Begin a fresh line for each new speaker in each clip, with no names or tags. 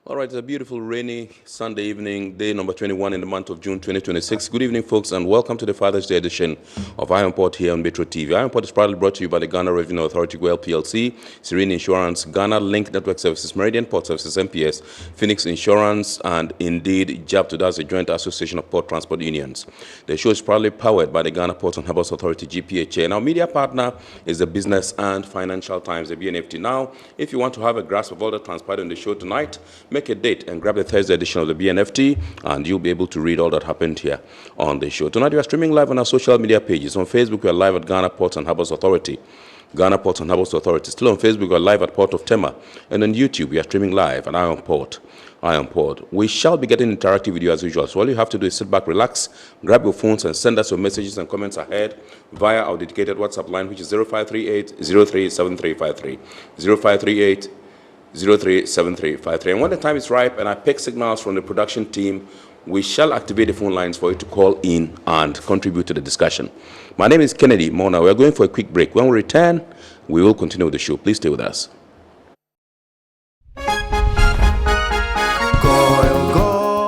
All right, it's a beautiful rainy Sunday evening, day number 21 in the month of June 2026. Good evening, folks, and welcome to the Father's Day edition of Iron Port here on Metro TV. Iron Port is proudly brought to you by the Ghana Revenue Authority, Goodwill PLC, Serene Insurance, Ghana Link Network Services, Meridian Port Services, MPS, Phoenix Insurance, and indeed JAPTO, that's the Joint Association of Port Transport Unions. The show is proudly powered by the Ghana Port and Harbours Authority-GPHA. And our media partner is the Business and Financial Times, the BNFT. Now, if you want to have a grasp of all that transpired on the show tonight, make a date and grab the Thursday edition of the BNFT, and you'll be able to read all that happened here on the show. Tonight, we are streaming live on our social media pages. On Facebook, we are live at Ghana Ports and Harbours Authority. Ghana Ports and Harbours Authority. Still on Facebook, we are live at Port of Tema. And on YouTube, we are streaming live at Iron Port. We shall be getting interactive video as usual. So all you have to do is sit back, relax, grab your phones, and send us your messages and comments ahead via our dedicated WhatsApp line, which is 0538 037353. 0538 037353. And when the time is ripe and I pick signals from the production team, we shall activate the phone lines for you to call in and contribute to the discussion. My name is Kennedy Mona. We're going for a quick break. When we return, we will continue with the show. Please stay with us.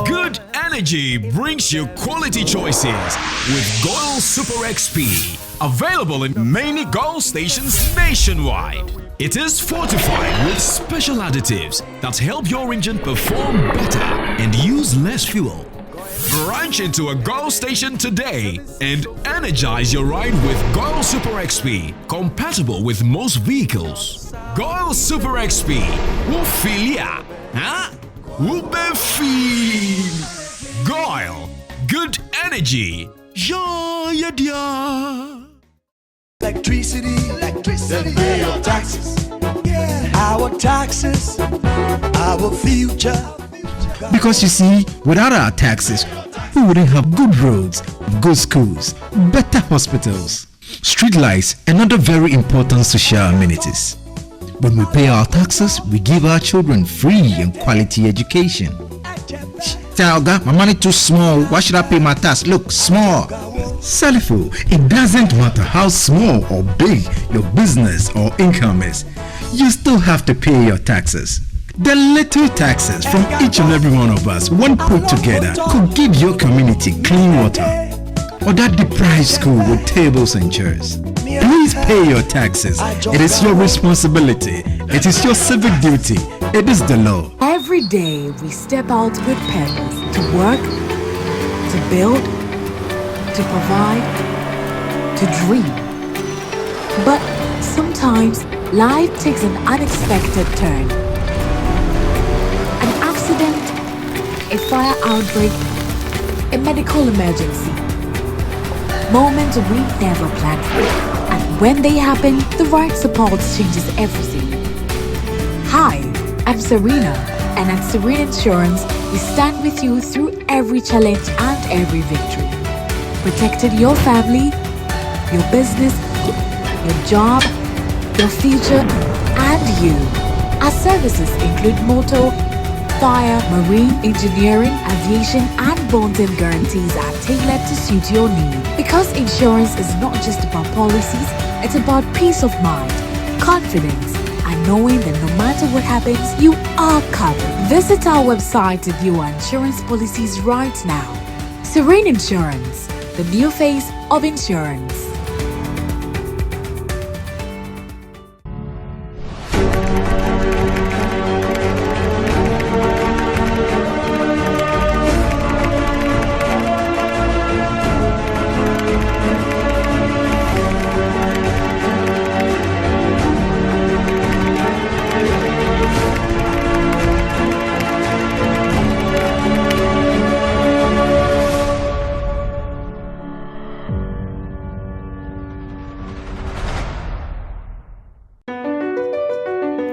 Good energy brings you quality choices with Goil Super XP. Available in many Goil stations nationwide. It is fortified with special additives that help your engine perform better and use less fuel. Branch into a Goil station today and energize your ride with Goil Super XP, compatible with most vehicles. Goil Super XP will feel ya, huh? Will be feel. Goil, good energy. Yeah, yeah, yeah.
Electricity, then pay your taxes. Yeah. Our taxes, our future.
Because you see, without our taxes, we wouldn't have good roads, good schools, better hospitals, street lights, and other very important social amenities. When we pay our taxes, we give our children free and quality education. Talga, my money too small. Why should I pay my tax? Look, small. Salifo, it doesn't matter how small or big your business or income is, you still have to pay your taxes. The little taxes from each and every one of us, when put together, could give your community clean water or that deprived school with tables and chairs. Please pay your taxes. It is your responsibility. It is your civic duty. It is the law.
Every day we step out with purpose to work, to build, to provide, to dream. But sometimes life takes an unexpected turn. An accident, a fire outbreak, a medical emergency. Moments we never planned for. And when they happen, the right support changes everything. Hi, I'm Serena, and at Serene Insurance, we stand with you through every challenge and every victory. Protected your family, your business, your job, your future, and you. Our services include motor, fire, marine, engineering, aviation, and bonding guarantees are tailored to suit your need. Because insurance is not just about policies, it's about peace of mind, confidence, and knowing that no matter what happens, you are covered. Visit our website to view our insurance policies right now. Serene Insurance, the new face of insurance.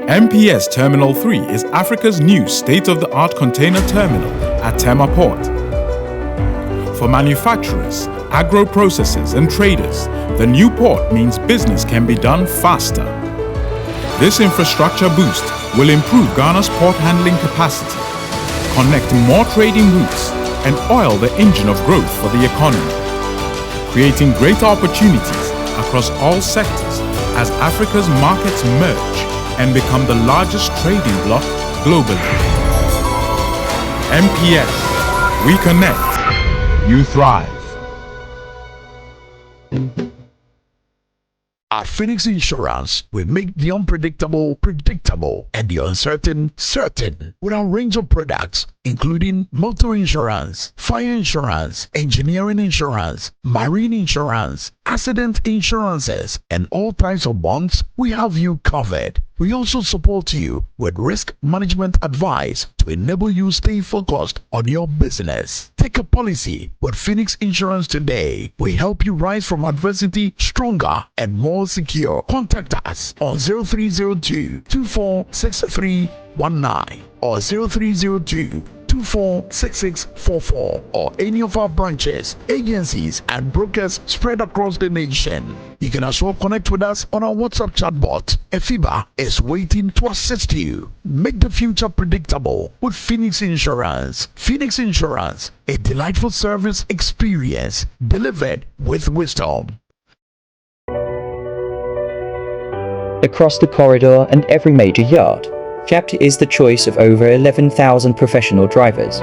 MPS Terminal 3 is Africa's new state-of-the-art container terminal at Tema Port. For manufacturers, agro-processors and traders, the new port means business can be done faster. This infrastructure boost will improve Ghana's port handling capacity, connect more trading routes, and oil the engine of growth for the economy, creating greater opportunities across all sectors as Africa's markets merge and become the largest trading bloc globally. MPS. We connect. You thrive.
At Phoenix Insurance, we make the unpredictable predictable and the uncertain certain with our range of products, including motor insurance, fire insurance, engineering insurance, marine insurance, accident insurances, and all types of bonds. We have you covered. We also support you with risk management advice to enable you stay focused on your business. Take a policy with Phoenix Insurance today. We help you rise from adversity stronger and more secure. Contact us on 0302 246319 or 0302 246644 or any of our branches, agencies, and brokers spread across the nation. You can as well connect with us on our WhatsApp chatbot. Efiba is waiting to assist you. Make the future predictable with Phoenix Insurance. Phoenix Insurance, a delightful service experience delivered with wisdom.
Across the corridor and every major yard, Chapter is the choice of over 11,000 professional drivers.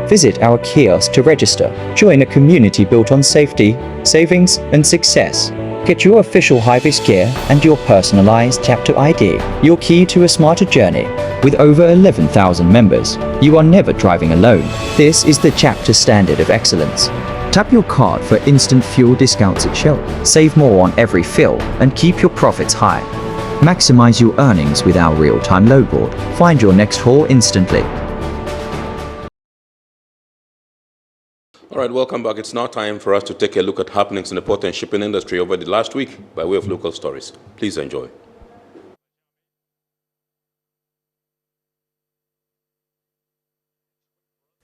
Visit our kiosk to register. Join a community built on safety, savings, and success. Get your official high-vis gear and your personalized Chapter ID, your key to a smarter journey. With over 11,000 members, you are never driving alone. This is the Chapter standard of excellence. Tap your card for instant fuel discounts at Shell. Save more on every fill and keep your profits high. Maximize your earnings with our real-time load board. Find your next haul instantly.
All right, welcome back. It's now time for us to take a look at happenings in the port and shipping industry over the last week by way of local stories. Please enjoy.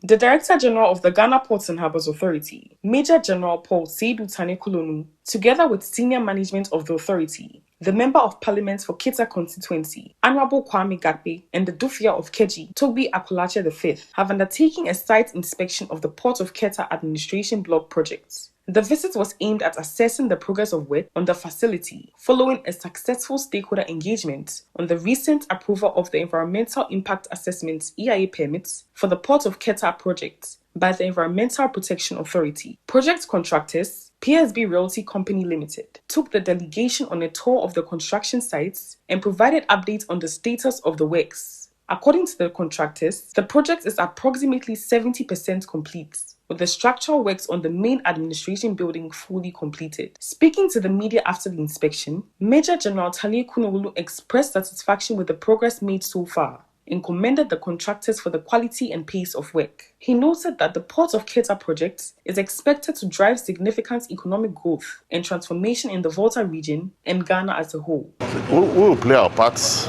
The Director General of the Ghana Ports and Harbours Authority, Major General Paul Seydou Tane Kulonu, together with senior management of the authority, the Member of Parliament for Keta constituency, Honorable Kwame Gakpe, and the Dufia of Keji, Toby Akulache V, have undertaken a site inspection of the Port of Keta Administration Block projects. The visit was aimed at assessing the progress of work on the facility following a successful stakeholder engagement on the recent approval of the Environmental Impact Assessment EIA permits for the Port of Keta project by the Environmental Protection Authority. Project contractors, PSB Realty Company Limited, took the delegation on a tour of the construction sites and provided updates on the status of the works. According to the contractors, the project is approximately 70% complete, with the structural works on the main administration building fully completed. Speaking to the media after the inspection, Major General Tane Kulonu expressed satisfaction with the progress made so far and commended the contractors for the quality and pace of work. He noted that the Port of Keta project is expected to drive significant economic growth and transformation in the Volta region and Ghana as a whole.
We will play our parts.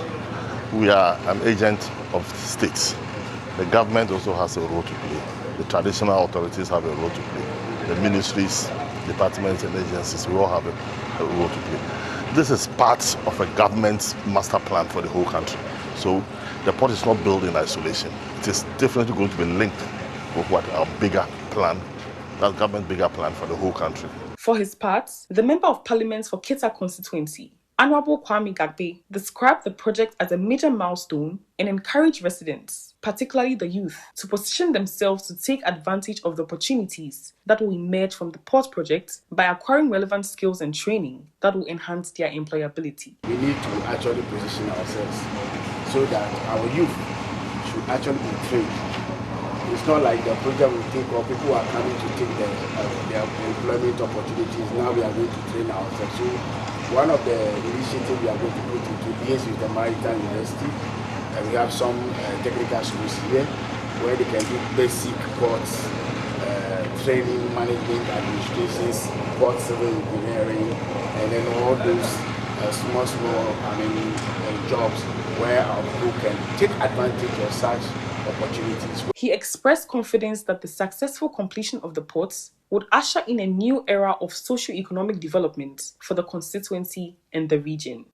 We are an agent of the states. The government also has a role to play. The traditional authorities have a role to play. The ministries, departments, and agencies, we all have a role to play. This is part of a government's master plan for the whole country. So the port is not built in isolation. It is definitely going to be linked with what our bigger plan, that government bigger plan for the whole country.
For his part, the Member of Parliament for Keta constituency, Honorable Kwame Gakpe, described the project as a major milestone and encouraged residents, particularly the youth, to position themselves to take advantage of the opportunities that will emerge from the port project by acquiring relevant skills and training that will enhance their employability.
We need to actually position ourselves so that our youth should actually be trained. It's not like the project we think of, people are coming to take their employment opportunities. Now we are going to train ourselves. So one of the initiatives we are going to put into liaise with the Maritime University, and we have some technical schools here where they can do basic ports, training, management, administrations, port civil engineering, and then all those small jobs where our people can take advantage of such opportunities.
He expressed confidence that the successful completion of the ports would usher in a new era of socio-economic development for the constituency and the region.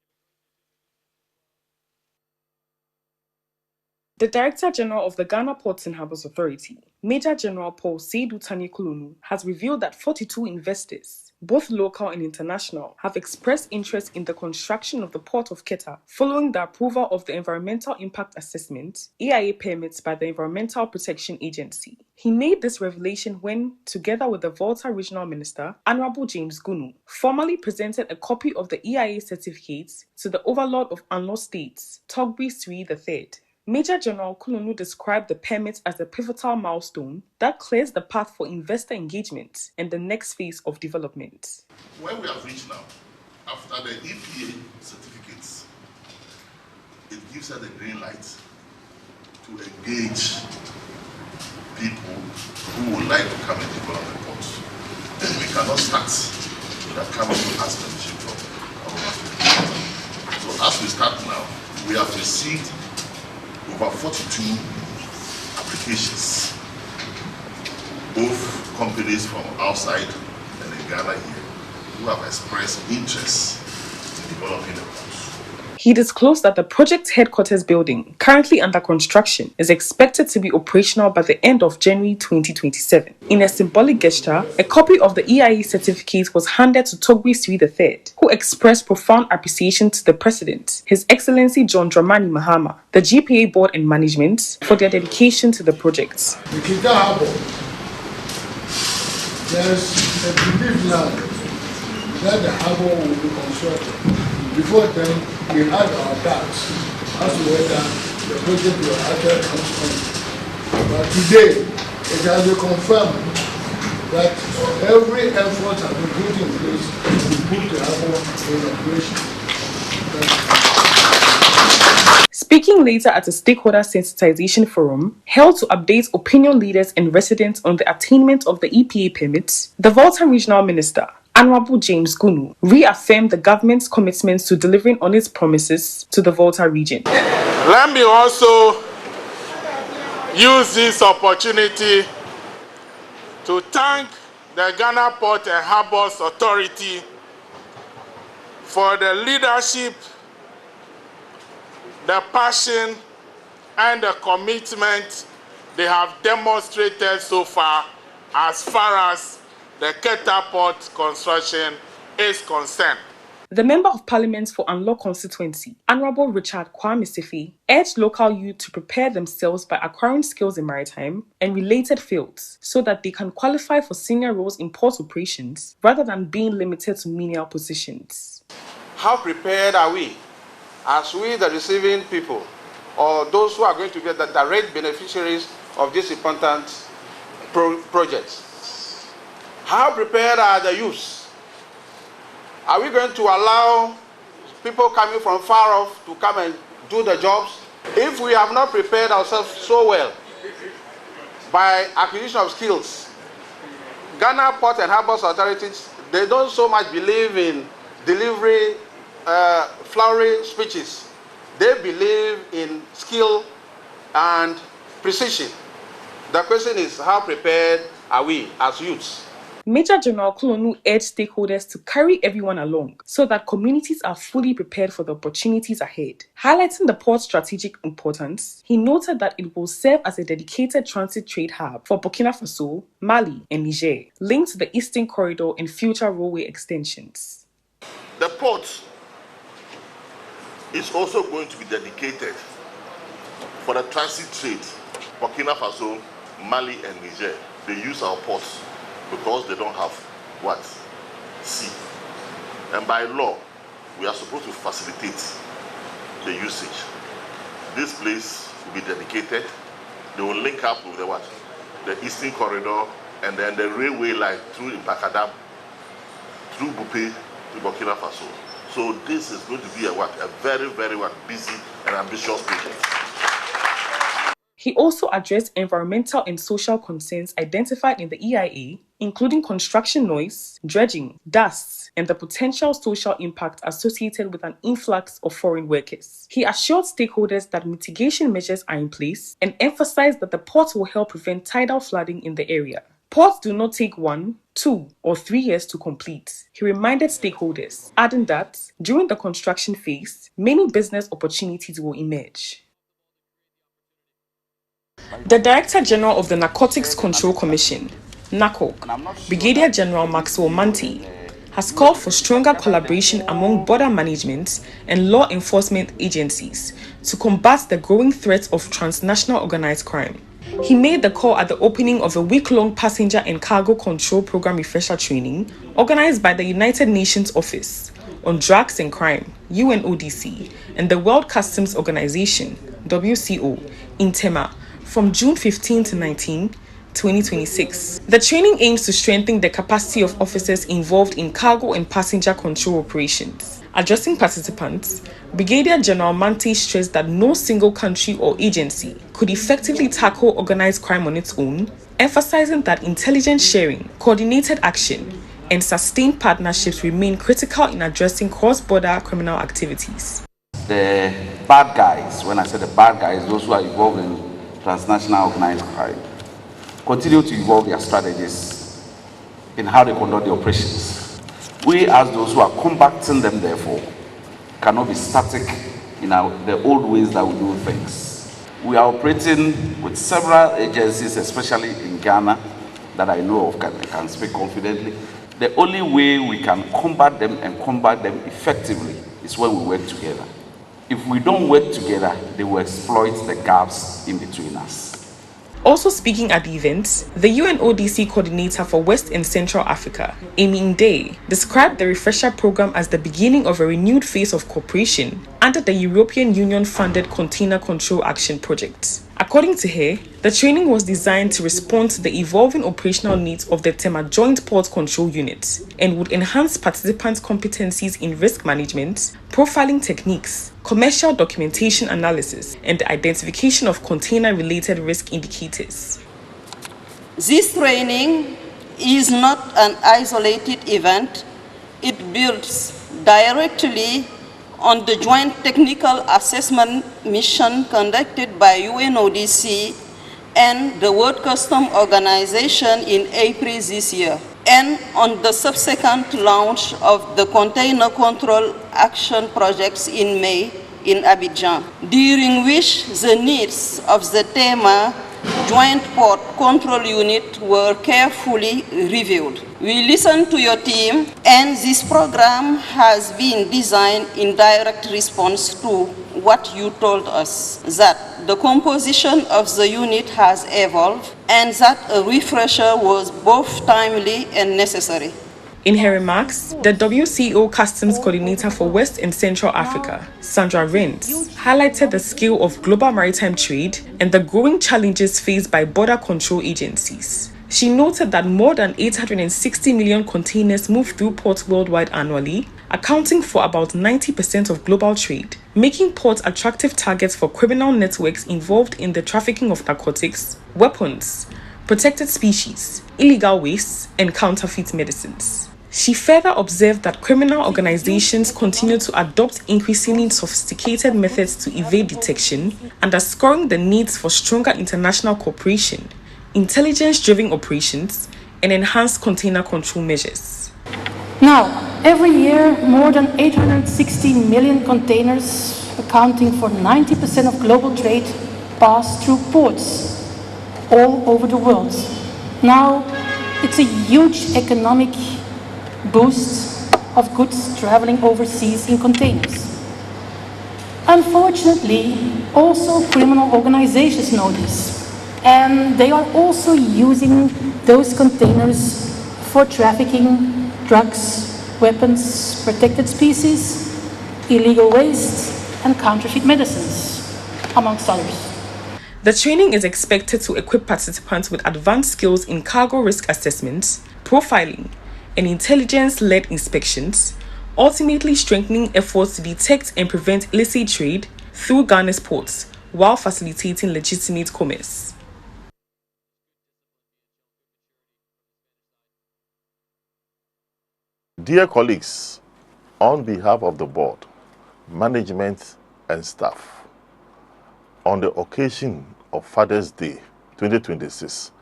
The Director General of the Ghana Ports and Harbours Authority, Major General Paul Seydou Tane Kulonu, has revealed that 42 investors both local and international, have expressed interest in the construction of the port of Keta following the approval of the Environmental Impact Assessment (EIA) permits by the Environmental Protection Agency. He made this revelation when, together with the Volta Regional Minister, Honorable James Gunu, formally presented a copy of the EIA certificates to the Overlord of Unlaw States, Togbi Sui III. Major General Kulunu described the permit as a pivotal milestone that clears the path for investor engagement and the next phase of development.
Where we have reached now, after the EPA certificates, it gives us the green light to engage people who would like to come and develop the port. And we cannot start without coming to ask permission from our government. So as we start now, we have received over 42 applications, both companies from outside and in Ghana here, who have expressed interest in developing the port.
He disclosed that the project headquarters building, currently under construction, is expected to be operational by the end of January 2027. In a symbolic gesture, a copy of the EIA certificate was handed to Togbi Sui III, who expressed profound appreciation to the President, His Excellency John Dramani Mahama, the GPA board and management, for their dedication to the project.
The Keta Harbour, there's a belief now that the harbour will be constructed. Before then, we had our doubts as to whether the project will actually come on. But today, it has been confirmed that every effort has been put in place to put the harbour in operation.
Speaking later at a stakeholder sensitization forum held to update opinion leaders and residents on the attainment of the EPA permits, the Volta Regional Minister, Honorable James Gunu, reaffirmed the government's commitments to delivering on its promises to the Volta region.
Let me also use this opportunity to thank the Ghana Port and Harbours Authority for the leadership, the passion, and the commitment they have demonstrated so far as the Keta Port construction is concerned.
The Member of Parliament for Unlaw Constituency, Honorable Richard Kwame Sifi, urged local youth to prepare themselves by acquiring skills in maritime and related fields so that they can qualify for senior roles in port operations rather than being limited to menial positions.
How prepared are we, as we the receiving people, or those who are going to be the direct beneficiaries of this important project? How prepared are the youths? Are we going to allow people coming from far off to come and do the jobs? If we have not prepared ourselves so well by acquisition of skills, Ghana Port and Harbours authorities, they don't so much believe in delivery, flowery speeches. They believe in skill and precision. The question is, how prepared are we as youths?
Major General Kulonu urged stakeholders to carry everyone along so that communities are fully prepared for the opportunities ahead. Highlighting the port's strategic importance, he noted that it will serve as a dedicated transit trade hub for Burkina Faso, Mali, and Niger, linked to the Eastern Corridor and future railway extensions.
The port is also going to be dedicated for the transit trade. Burkina Faso, Mali, and Niger, they use our ports because they don't have what? Sea. And by law, we are supposed to facilitate the usage. This place will be dedicated. They will link up with the what? The Eastern Corridor and then the railway line through Imbakadam, through Bupe to Burkina Faso. So this is going to be a very, very busy and ambitious project.
He also addressed environmental and social concerns identified in the EIA, including construction noise, dredging, dust, and the potential social impact associated with an influx of foreign workers. He assured stakeholders that mitigation measures are in place and emphasized that the port will help prevent tidal flooding in the area. Ports do not take 1, 2, or 3 years to complete, he reminded stakeholders, adding that during the construction phase, many business opportunities will emerge. The Director General of the Narcotics Control Commission, NACOC, Brigadier General Maxwell Manti, has called for stronger collaboration among border management and law enforcement agencies to combat the growing threat of transnational organized crime. He made the call at the opening of a week-long passenger and cargo control program refresher training organized by the United Nations Office on Drugs and Crime, UNODC, and the World Customs Organization, WCO, in Tema from June 15 to 19, 2026. The training aims to strengthen the capacity of officers involved in cargo and passenger control operations. Addressing participants, Brigadier General Mante stressed that no single country or agency could effectively tackle organized crime on its own, emphasizing that intelligence sharing, coordinated action, and sustained partnerships remain critical in addressing cross-border criminal activities.
The bad guys, when I say the bad guys, those who are involved in transnational organized crime, continue to evolve their strategies in how they conduct the operations. We, as those who are combating them, therefore, cannot be static in the old ways that we do things. We are operating with several agencies, especially in Ghana, that I know of, can speak confidently. The only way we can combat them and combat them effectively is when we work together. If we don't work together, they will exploit the gaps in between us.
Also speaking at the event, the UNODC coordinator for West and Central Africa, Amy Ndeye, described the refresher program as the beginning of a renewed phase of cooperation under the European Union-funded Container Control Action Project. According to her, the training was designed to respond to the evolving operational needs of the Tema Joint Port Control Unit and would enhance participants' competencies in risk management, profiling techniques, commercial documentation analysis, and the identification of container-related risk indicators.
This training is not an isolated event. It builds directly on the joint technical assessment mission conducted by UNODC and the World Customs Organization in April this year, and on the subsequent launch of the Container Control Action Projects in May in Abidjan, during which the needs of the Tema Joint Port Control Unit were carefully reviewed. We listened to your team, and this program has been designed in direct response to what you told us, that the composition of the unit has evolved and that a refresher was both timely and necessary.
In her remarks, the WCO Customs Coordinator for West and Central Africa, Sandra Rents, highlighted the scale of global maritime trade and the growing challenges faced by border control agencies. She noted that more than 860 million containers move through ports worldwide annually, accounting for about 90% of global trade, making ports attractive targets for criminal networks involved in the trafficking of narcotics, weapons, protected species, illegal waste, and counterfeit medicines. She further observed that criminal organizations continue to adopt increasingly sophisticated methods to evade detection, underscoring the needs for stronger international cooperation, intelligence-driven operations, and enhanced container control measures.
Now, every year, more than 860 million containers, accounting for 90% of global trade, pass through ports all over the world. Now, it's a huge economic boost of goods traveling overseas in containers. Unfortunately, also criminal organizations know this, and they are also using those containers for trafficking drugs, weapons, protected species, illegal waste, and counterfeit medicines, amongst others.
The training is expected to equip participants with advanced skills in cargo risk assessment, profiling, and intelligence-led inspections, ultimately strengthening efforts to detect and prevent illicit trade through Ghana's ports while facilitating legitimate commerce.
Dear colleagues, on behalf of the board, management, and staff, on the occasion of Father's Day 2026,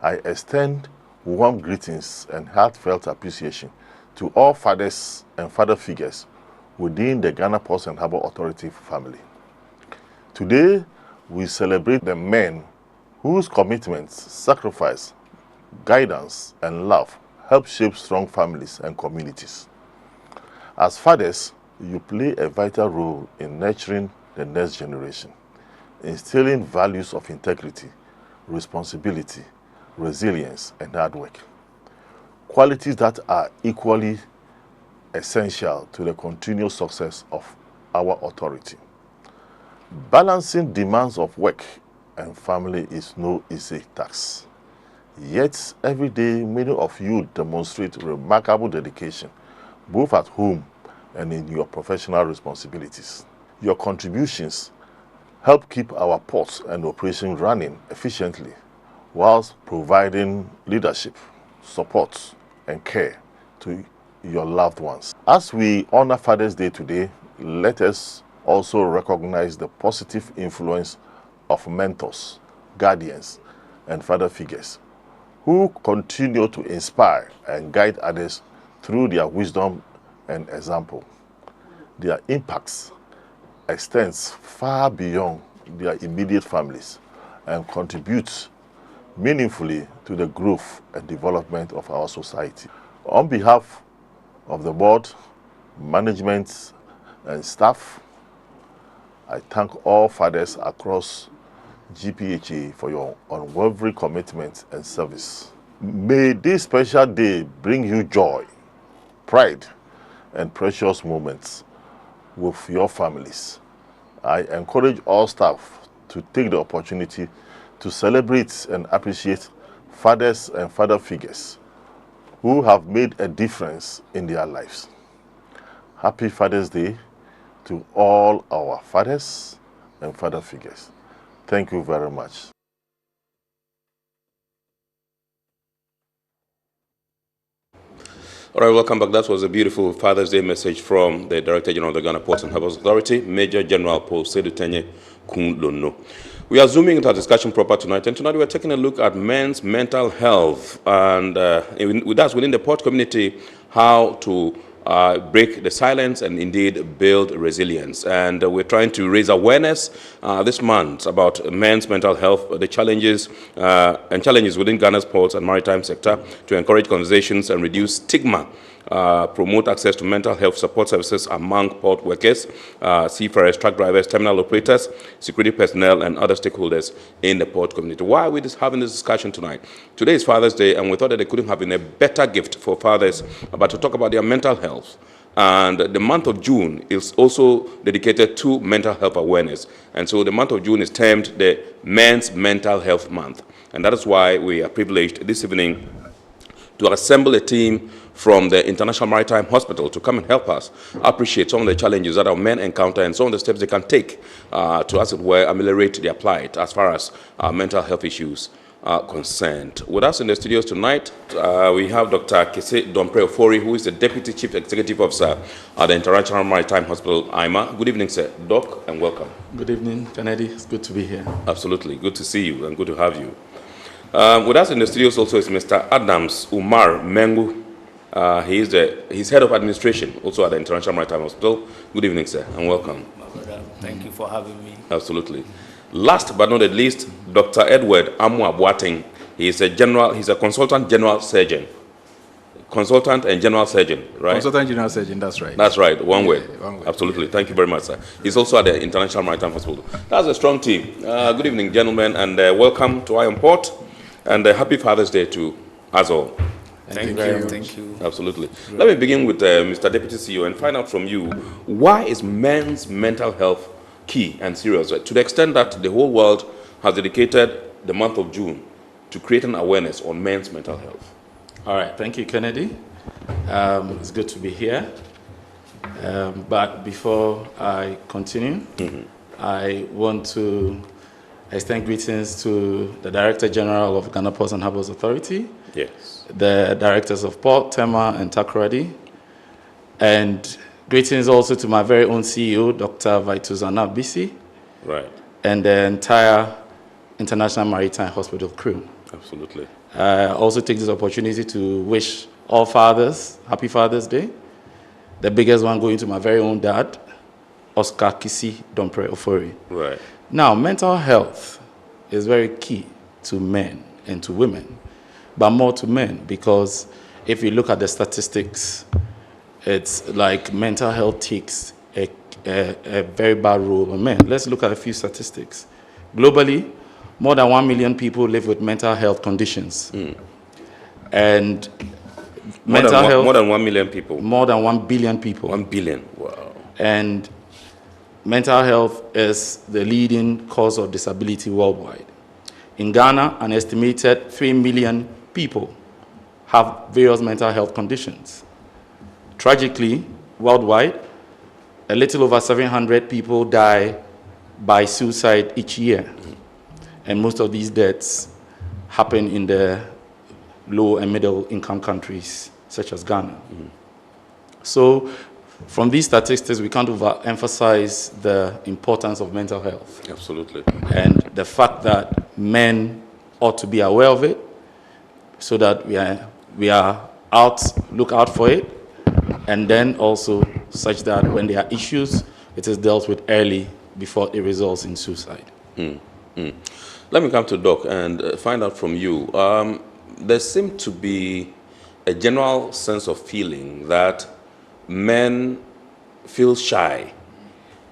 I extend warm greetings and heartfelt appreciation to all fathers and father figures within the Ghana Ports and Harbour Authority family. Today, we celebrate the men whose commitments, sacrifice, guidance, and love help shape strong families and communities. As fathers, you play a vital role in nurturing the next generation, instilling values of integrity, responsibility, resilience, and hard work. Qualities that are equally essential to the continued success of our authority. Balancing demands of work and family is no easy task. Yet, every day, many of you demonstrate remarkable dedication, both at home and in your professional responsibilities. Your contributions help keep our ports and operations running efficiently, whilst providing leadership, support, and care to your loved ones. As we honor Father's Day today, let us also recognize the positive influence of mentors, guardians, and father figures who continue to inspire and guide others through their wisdom and example. Their impacts extends far beyond their immediate families and contributes meaningfully to the growth and development of our society. On behalf of the board, management, and staff, I thank all fathers across GPHA for your unwavering commitment and service. May this special day bring you joy, pride, and precious moments with your families. I encourage all staff to take the opportunity to celebrate and appreciate fathers and father figures who have made a difference in their lives. Happy Father's Day to all our fathers and father figures. Thank you very much.
All right, welcome back. That was a beautiful Father's Day message from the Director General of the Ghana Ports and Harbours Authority, Major General Paul Sedutenye Kunlono. We are zooming into our discussion proper tonight, and tonight we are taking a look at men's mental health, and with us within the port community, how to break the silence and indeed build resilience. And we're trying to raise awareness this month about men's mental health, the challenges within Ghana's ports and maritime sector, to encourage conversations and reduce stigma, promote access to mental health support services among port workers, seafarers, truck drivers, terminal operators, security personnel, and other stakeholders in the port community. Why are we having this discussion tonight? Today is Father's Day, and we thought that there couldn't have been a better gift for fathers but to talk about their mental health. And the month of June is also dedicated to mental health awareness. And so the month of June is termed the Men's Mental Health Month. And that is why we are privileged this evening to assemble a team from the International Maritime Hospital to come and help us appreciate some of the challenges that our men encounter and some of the steps they can take to, as it were, ameliorate their plight as far as mental health issues are concerned. With us in the studios tonight, we have Dr. Kese Dompreofori, who is the Deputy Chief Executive Officer at the International Maritime Hospital, IMA. Good evening, sir. Doc, and welcome.
Good evening, Kennedy. It's good to be here.
Absolutely. Good to see you and good to have you. With us in the studios also is Mr. Adams Umar Mengu. He's head of administration also at the International Maritime Hospital. Good evening, sir, and welcome.
Thank you for having me.
Absolutely. Last but not least, Dr. Edward Amwa Boateng. He's a consultant general surgeon. Consultant and general surgeon, right?
Consultant general surgeon, that's right.
That's right, one word.
One word.
Absolutely. Thank you very much, sir. He's also at the International Maritime Hospital. That's a strong team. Good evening, gentlemen, and welcome to Iron Port, and happy Father's Day to us all.
Thank you very much. Thank you.
Absolutely. Let me begin with Mr. Deputy CEO and find out from you, why is men's mental health key and serious, right? To the extent that the whole world has dedicated the month of June to creating awareness on men's mental health?
All right. Thank you, Kennedy. It's good to be here. But before I continue, I want to extend greetings to the Director General of Ghana Ports and Harbours Authority,
yes,
the Directors of Port, Tema and Takoradi, and greetings also to my very own CEO, Dr. Vaituzana Bisi,
right,
and the entire International Maritime Hospital crew.
Absolutely.
I also take this opportunity to wish all fathers happy Father's Day. The biggest one going to my very own dad, Oscar Kisi Dompreofori.
Right.
Now, mental health is very key to men and to women, but more to men because if you look at the statistics, it's like mental health takes a very bad role on men. Let's look at a few statistics. Globally, more than 1 million people live with mental health conditions. And
More than 1 million people.
More than 1 billion people.
1 billion, wow.
And mental health is the leading cause of disability worldwide. In Ghana, an estimated 3 million people have various mental health conditions. Tragically, worldwide, a little over 700 people die by suicide each year. And most of these deaths happen in the low and middle income countries, such as Ghana. So from these statistics, we can't overemphasize the importance of mental health.
Absolutely.
And the fact that men ought to be aware of it so that we are look out for it, and then also such that when there are issues, it is dealt with early before it results in suicide.
Let me come to Doc and find out from you. There seems to be a general sense of feeling that men feel shy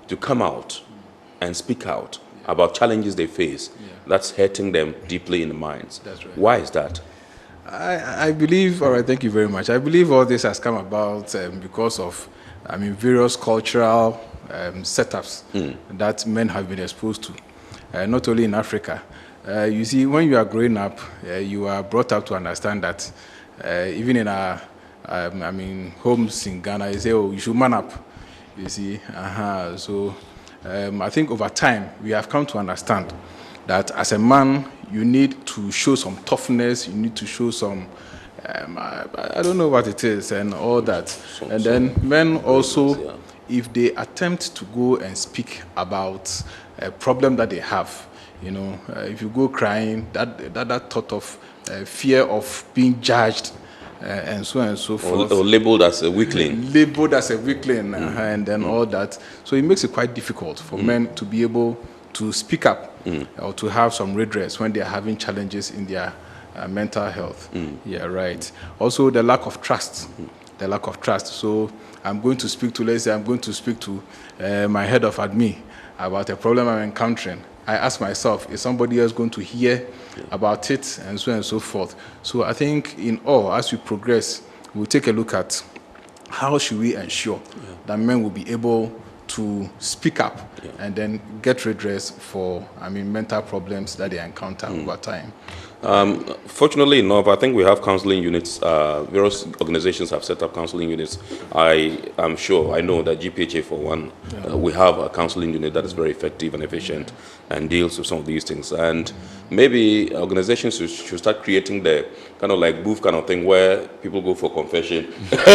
to come out and speak out about challenges they face. That's hurting them deeply in the minds.
That's right.
Why is that?
I believe, all right, thank you very much. I believe all this has come about because of, various cultural setups that men have been exposed to, not only in Africa. You see, when you are growing up, you are brought up to understand that even in our, homes in Ghana, you say, oh, you should man up, you see. So I think over time, we have come to understand that as a man, you need to show some toughness, you need to show some, I don't know what it is, and all that. And then men also, if they attempt to go and speak about a problem that they have, if you go crying, that thought of fear of being judged, and so on and so forth.
Or labeled as a weakling.
Labeled as a weakling, and then all that. So it makes it quite difficult for men to be able to speak up or to have some redress when they are having challenges in their mental health. Yeah, right. Also, the lack of trust. The lack of trust. So I'm going to speak to, let's say, I'm going to speak to my head of admin about a problem I'm encountering. I ask myself, is somebody else going to hear about it, and so on and so forth. So I think in all, as we progress, we'll take a look at how should we ensure that men will be able to speak up and then get redress for, mental problems that they encounter over time.
Fortunately enough, I think we have counseling units. Various organizations have set up counseling units. I know that GPHA, for one, we have a counseling unit that is very effective and efficient and deals with some of these things. And maybe organizations should start creating the kind of like booth kind of thing where people go for confession.
Exactly.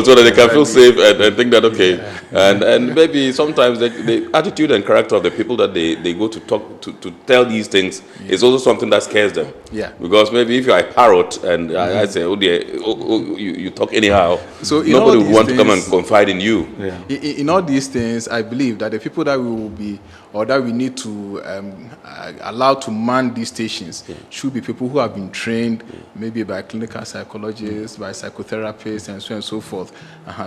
So that they can feel safe and think that, okay. And maybe sometimes the attitude and character of the people that they go to talk to tell these things is also something that scares them. Because maybe if you're a parrot and I say, oh dear, you talk anyhow, so nobody would want to come and confide in you.
In all these things, I believe that the people that we will be, or that we need to allow to man these stations should be people who have been trained, maybe by clinical psychologists, by psychotherapists, and so on and so forth.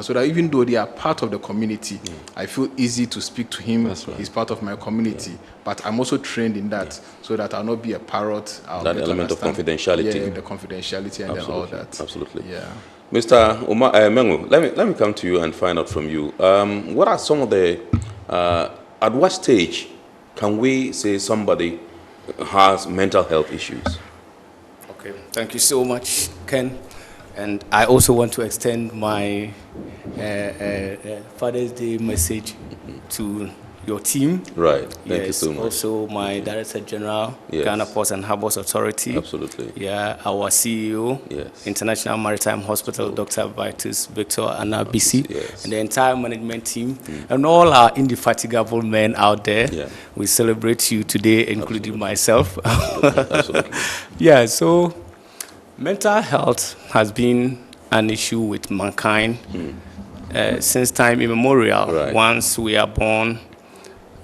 So that even though they are part of the community, I feel easy to speak to him. He's part of my community. But I'm also trained in that, so that I'll not be a parrot.
That element of confidentiality.
The confidentiality and then all that.
Absolutely. Mr. Mengu, let me come to you and find out from you. What are some of the, at what stage can we say somebody has mental health issues?
Okay, thank you so much, Ken. And I also want to extend my Father's Day message to your team.
Right. Thank you so much.
Also my Director General, Ghana Ports and Harbours Authority.
Absolutely.
Our CEO, International Maritime Hospital, Dr. Vitus Victor Anabisi, and the entire management team, and all our indefatigable men out there. We celebrate you today, including myself.
Absolutely.
So mental health has been an issue with mankind since time immemorial. Once we are born,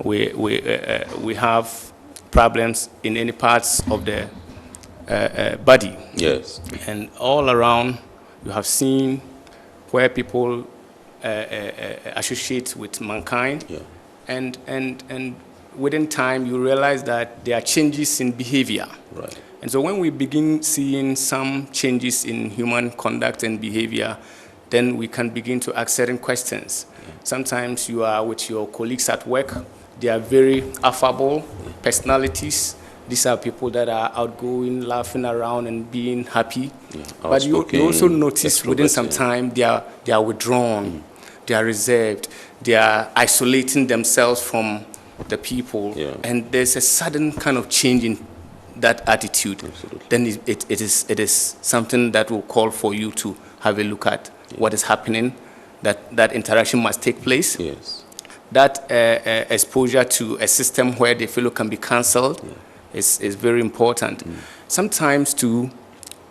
we have problems in any parts of the body.
Yes.
And all around, you have seen where people associate with mankind.
Yeah.
And within time, you realize that there are changes in behavior.
Right.
And so when we begin seeing some changes in human conduct and behavior, then we can begin to ask certain questions. Sometimes you are with your colleagues at work. They are very affable personalities. These are people that are outgoing, laughing around and being happy. But you also notice within some time they are withdrawn, they are reserved, they are isolating themselves from the people. And there's a sudden kind of change in that attitude. Then it is something that will call for you to have a look at what is happening, that interaction must take place.
Yes.
That exposure to a system where the fellow can be cancelled is very important. Sometimes too,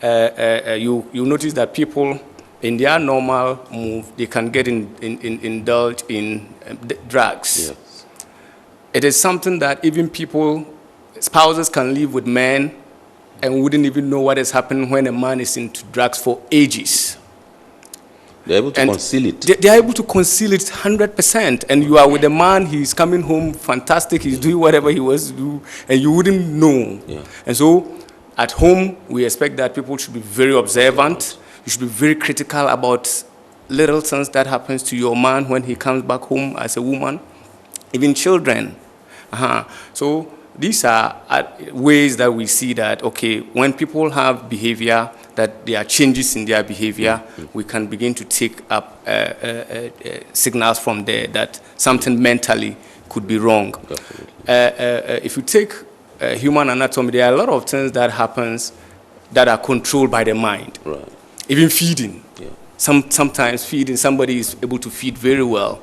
you notice that people in their normal move, they can get indulged in drugs.
Yes.
It is something that even spouses can live with men and wouldn't even know what is happening when a man is into drugs for ages.
They're able to conceal it.
They're able to conceal it 100%. And you are with a man, he's coming home fantastic, he's doing whatever he wants to do, and you wouldn't know.
Yeah.
And so at home, we expect that people should be very observant. You should be very critical about little things that happens to your man when he comes back home as a woman, even children. So these are ways that we see that, okay, when people have behavior, that there are changes in their behavior, we can begin to take up signals from there that something mentally could be wrong. If you take human anatomy, there are a lot of things that happens that are controlled by the mind.
Right.
Even feeding. Yeah. Sometimes feeding, somebody is able to feed very well,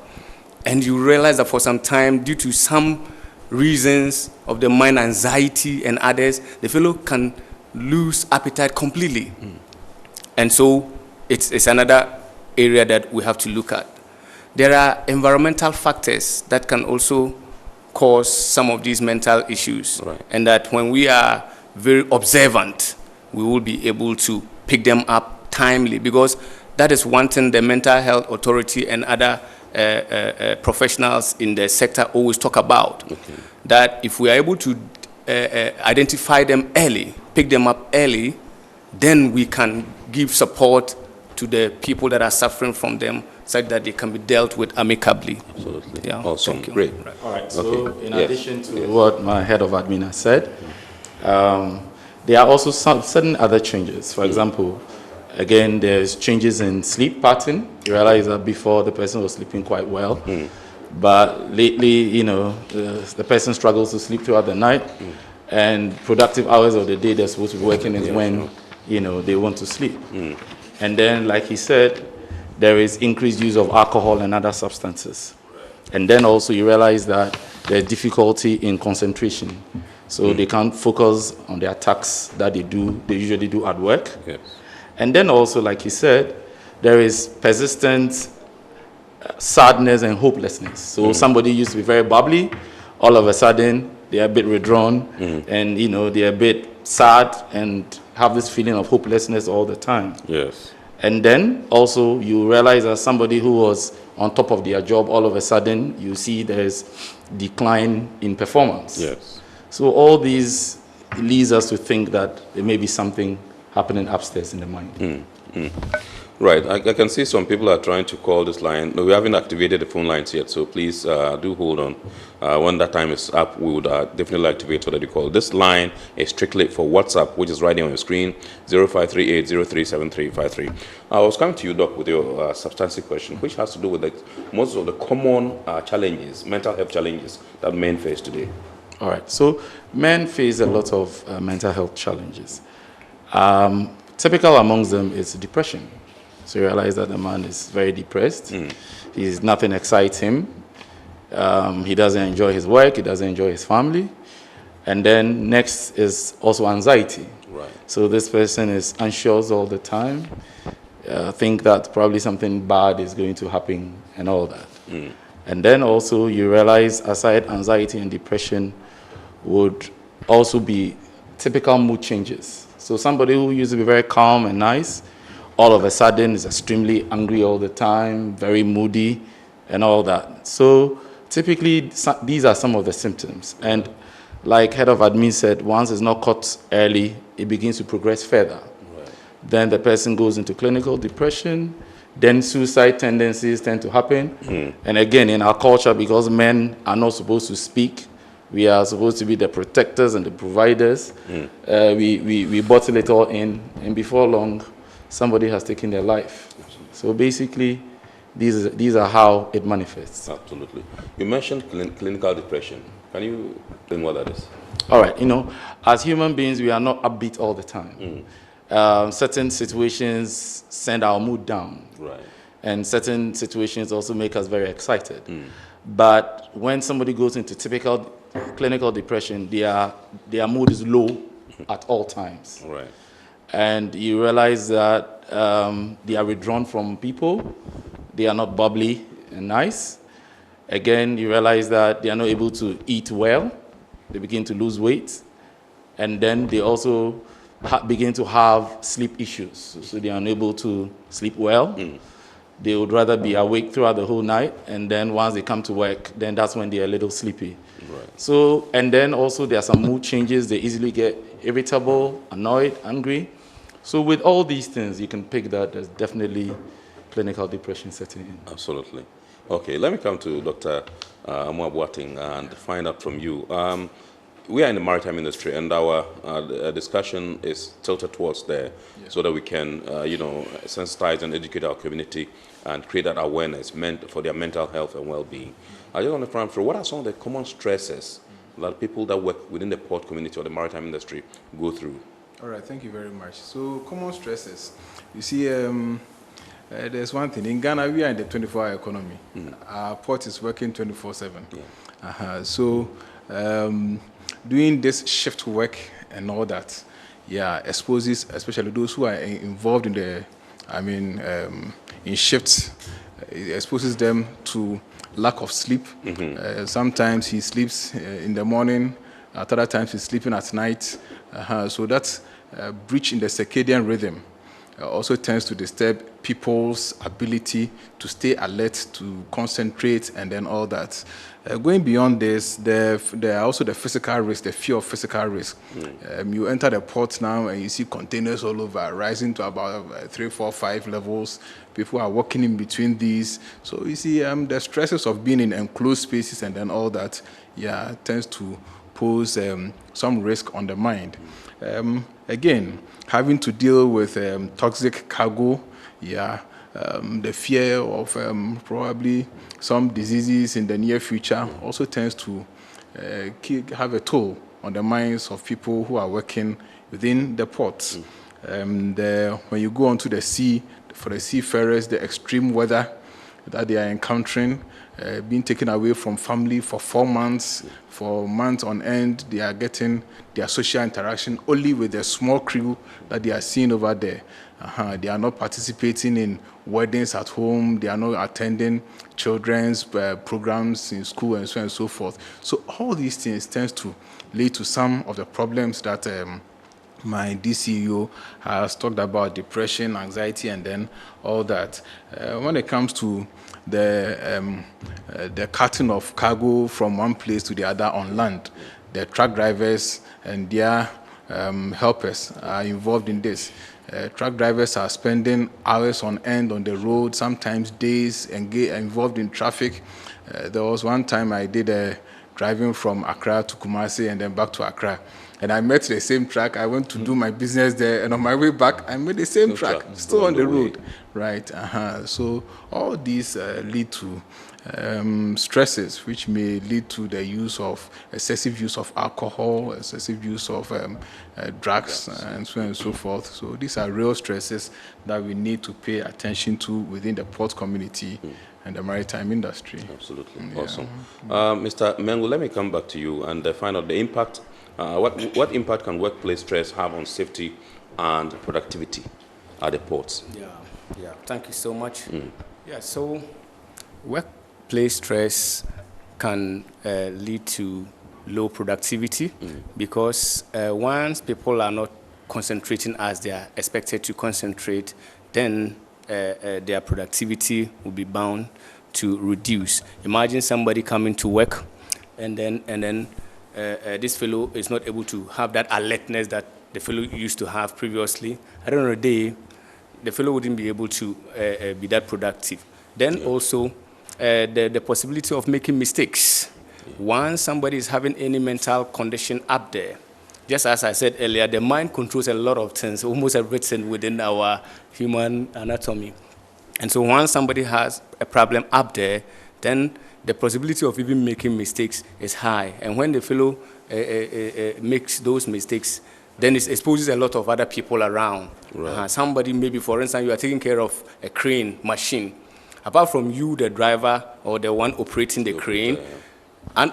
and you realize that for some time, due to some reasons of the mind, anxiety and others, the fellow can lose appetite completely. And so it's another area that we have to look at. There are environmental factors that can also cause some of these mental issues.
Right.
And that when we are very observant, we will be able to pick them up timely, because that is one thing the Mental Health Authority and other professionals in the sector always talk about.
Okay.
That if we are able to identify them early, pick them up early, then we can give support to the people that are suffering from them, such that they can be dealt with amicably.
Absolutely.
Yeah.
Awesome. Great.
Right.
All right. So
Okay.
in
Yes.
addition to what my head of admin has said, there are also some certain other changes. For example, again, there's changes in sleep pattern. You realize that before the person was sleeping quite well, but lately, the person struggles to sleep throughout the night, and productive hours of the day they're supposed to be working is when, they want to sleep. And then, like he said, there is increased use of alcohol and other substances. And then also you realize that there's difficulty in concentration. So they can't focus on their tasks that they usually do at work.
Yes.
And then also, like he said, there is persistent sadness and hopelessness. So somebody used to be very bubbly, all of a sudden they're a bit withdrawn, and they're a bit sad and have this feeling of hopelessness all the time.
Yes.
And then also you realize that somebody who was on top of their job, all of a sudden you see there's decline in performance.
Yes.
So all these leads us to think that there may be something happening upstairs in the mind.
Right. I can see some people are trying to call this line. No, we haven't activated the phone lines yet, so please do hold on. When that time is up, we would definitely activate so that you call. This line is strictly for WhatsApp, which is right here on your screen, 0538037353. I was coming to you, Doc, with your substantive question, which has to do with most of the common challenges, mental health challenges that men face today.
All right. So men face a lot of mental health challenges. Typical amongst them is depression. So you realize that the man is very depressed. Nothing excites him. He doesn't enjoy his work. He doesn't enjoy his family. And then next is also anxiety.
Right.
So this person is anxious all the time. Think that probably something bad is going to happen and all that. And then also you realize aside anxiety and depression would also be typical mood changes. So somebody who used to be very calm and nice, all of a sudden is extremely angry all the time, very moody, and all that. So typically, these are some of the symptoms. And like head of admin said, once it's not caught early, it begins to progress further. Right. Then the person goes into clinical depression, then suicide tendencies tend to happen. And again, in our culture, because men are not supposed to speak, we are supposed to be the protectors and the providers. We bottle it all in, and before long, somebody has taken their life. So basically, these are how it manifests.
Absolutely. You mentioned clinical depression. Can you explain what that is?
All right. As human beings, we are not upbeat all the time. Certain situations send our mood down.
Right.
And certain situations also make us very excited. But when somebody goes into typical clinical depression, their mood is low at all times.
Right.
And you realize that they are withdrawn from people. They are not bubbly and nice. Again, you realize that they are not able to eat well. They begin to lose weight. And then they also begin to have sleep issues. So they are unable to sleep well. They would rather be awake throughout the whole night. And then once they come to work, then that's when they are a little sleepy.
Right.
So, and then also there are some mood changes. They easily get irritable, annoyed, angry. So with all these things, you can pick that there's definitely clinical depression setting in.
Absolutely. Okay, let me come to Dr. Amuabuating and find out from you. We are in the maritime industry, and our discussion is tilted towards there, so that we can, sensitize and educate our community and create that awareness for their mental health and well-being. I just want to find out, what are some of the common stresses that people that work within the port community or the maritime industry go through?
All right, thank you very much. So, common stresses. You see, there's one thing. In Ghana, we are in the 24-hour economy. Our port is working 24/7. So, doing this shift work and all that, exposes, especially those who are involved in the, in shifts, it exposes them to lack of sleep. Sometimes he sleeps in the morning, at other times he's sleeping at night. So that breach in the circadian rhythm also tends to disturb people's ability to stay alert, to concentrate, and then all that. Going beyond this, there are also the physical risk, the fear of physical risk. You enter the port now and you see containers all over, rising to about 3, 4, 5 levels. People are walking in between these. So you see the stresses of being in enclosed spaces and then all that, tends to pose some risk on the mind. Again, having to deal with toxic cargo, the fear of probably some diseases in the near future also tends to have a toll on the minds of people who are working within the ports. When you go onto the sea, for the seafarers, the extreme weather that they are encountering, being taken away from family for 4 months, for months on end, they are getting their social interaction only with the small crew that they are seeing over there. They are not participating in weddings at home. They are not attending children's programs in school and so on and so forth. So all these things tends to lead to some of the problems that my DCEO has talked about: depression, anxiety, and then all that. When it comes to the carting of cargo from one place to the other on land, the truck drivers and their helpers are involved in this. Truck drivers are spending hours on end on the road, sometimes days, involved in traffic. There was one time I did driving from Accra to Kumasi and then back to Accra. And I met the same truck. I went to do my business there, and on my way back, I met the same truck, still on the road. Right. So all these lead to stresses, which may lead to the excessive use of alcohol, excessive use of drugs, and so on and so forth. So these are real stresses that we need to pay attention to within the port community and the maritime industry.
Absolutely. Awesome. Mr. Mengu, let me come back to you and find out the impact. What impact can workplace stress have on safety and productivity at the ports?
Yeah. Thank you so much. So workplace stress can lead to low productivity because once people are not concentrating as they are expected to concentrate, then their productivity will be bound to reduce. Imagine somebody coming to work, and then this fellow is not able to have that alertness that the fellow used to have previously. At the end of the day, the fellow wouldn't be able to be that productive. Then also, the possibility of making mistakes. Once somebody is having any mental condition up there, just as I said earlier, the mind controls a lot of things, almost everything within our human anatomy. And so once somebody has a problem up there, then the possibility of even making mistakes is high. And when the fellow makes those mistakes, then it exposes a lot of other people around. Right. Somebody, maybe, for instance, you are taking care of a crane machine. Apart from you, the driver, or the one operating the crane, and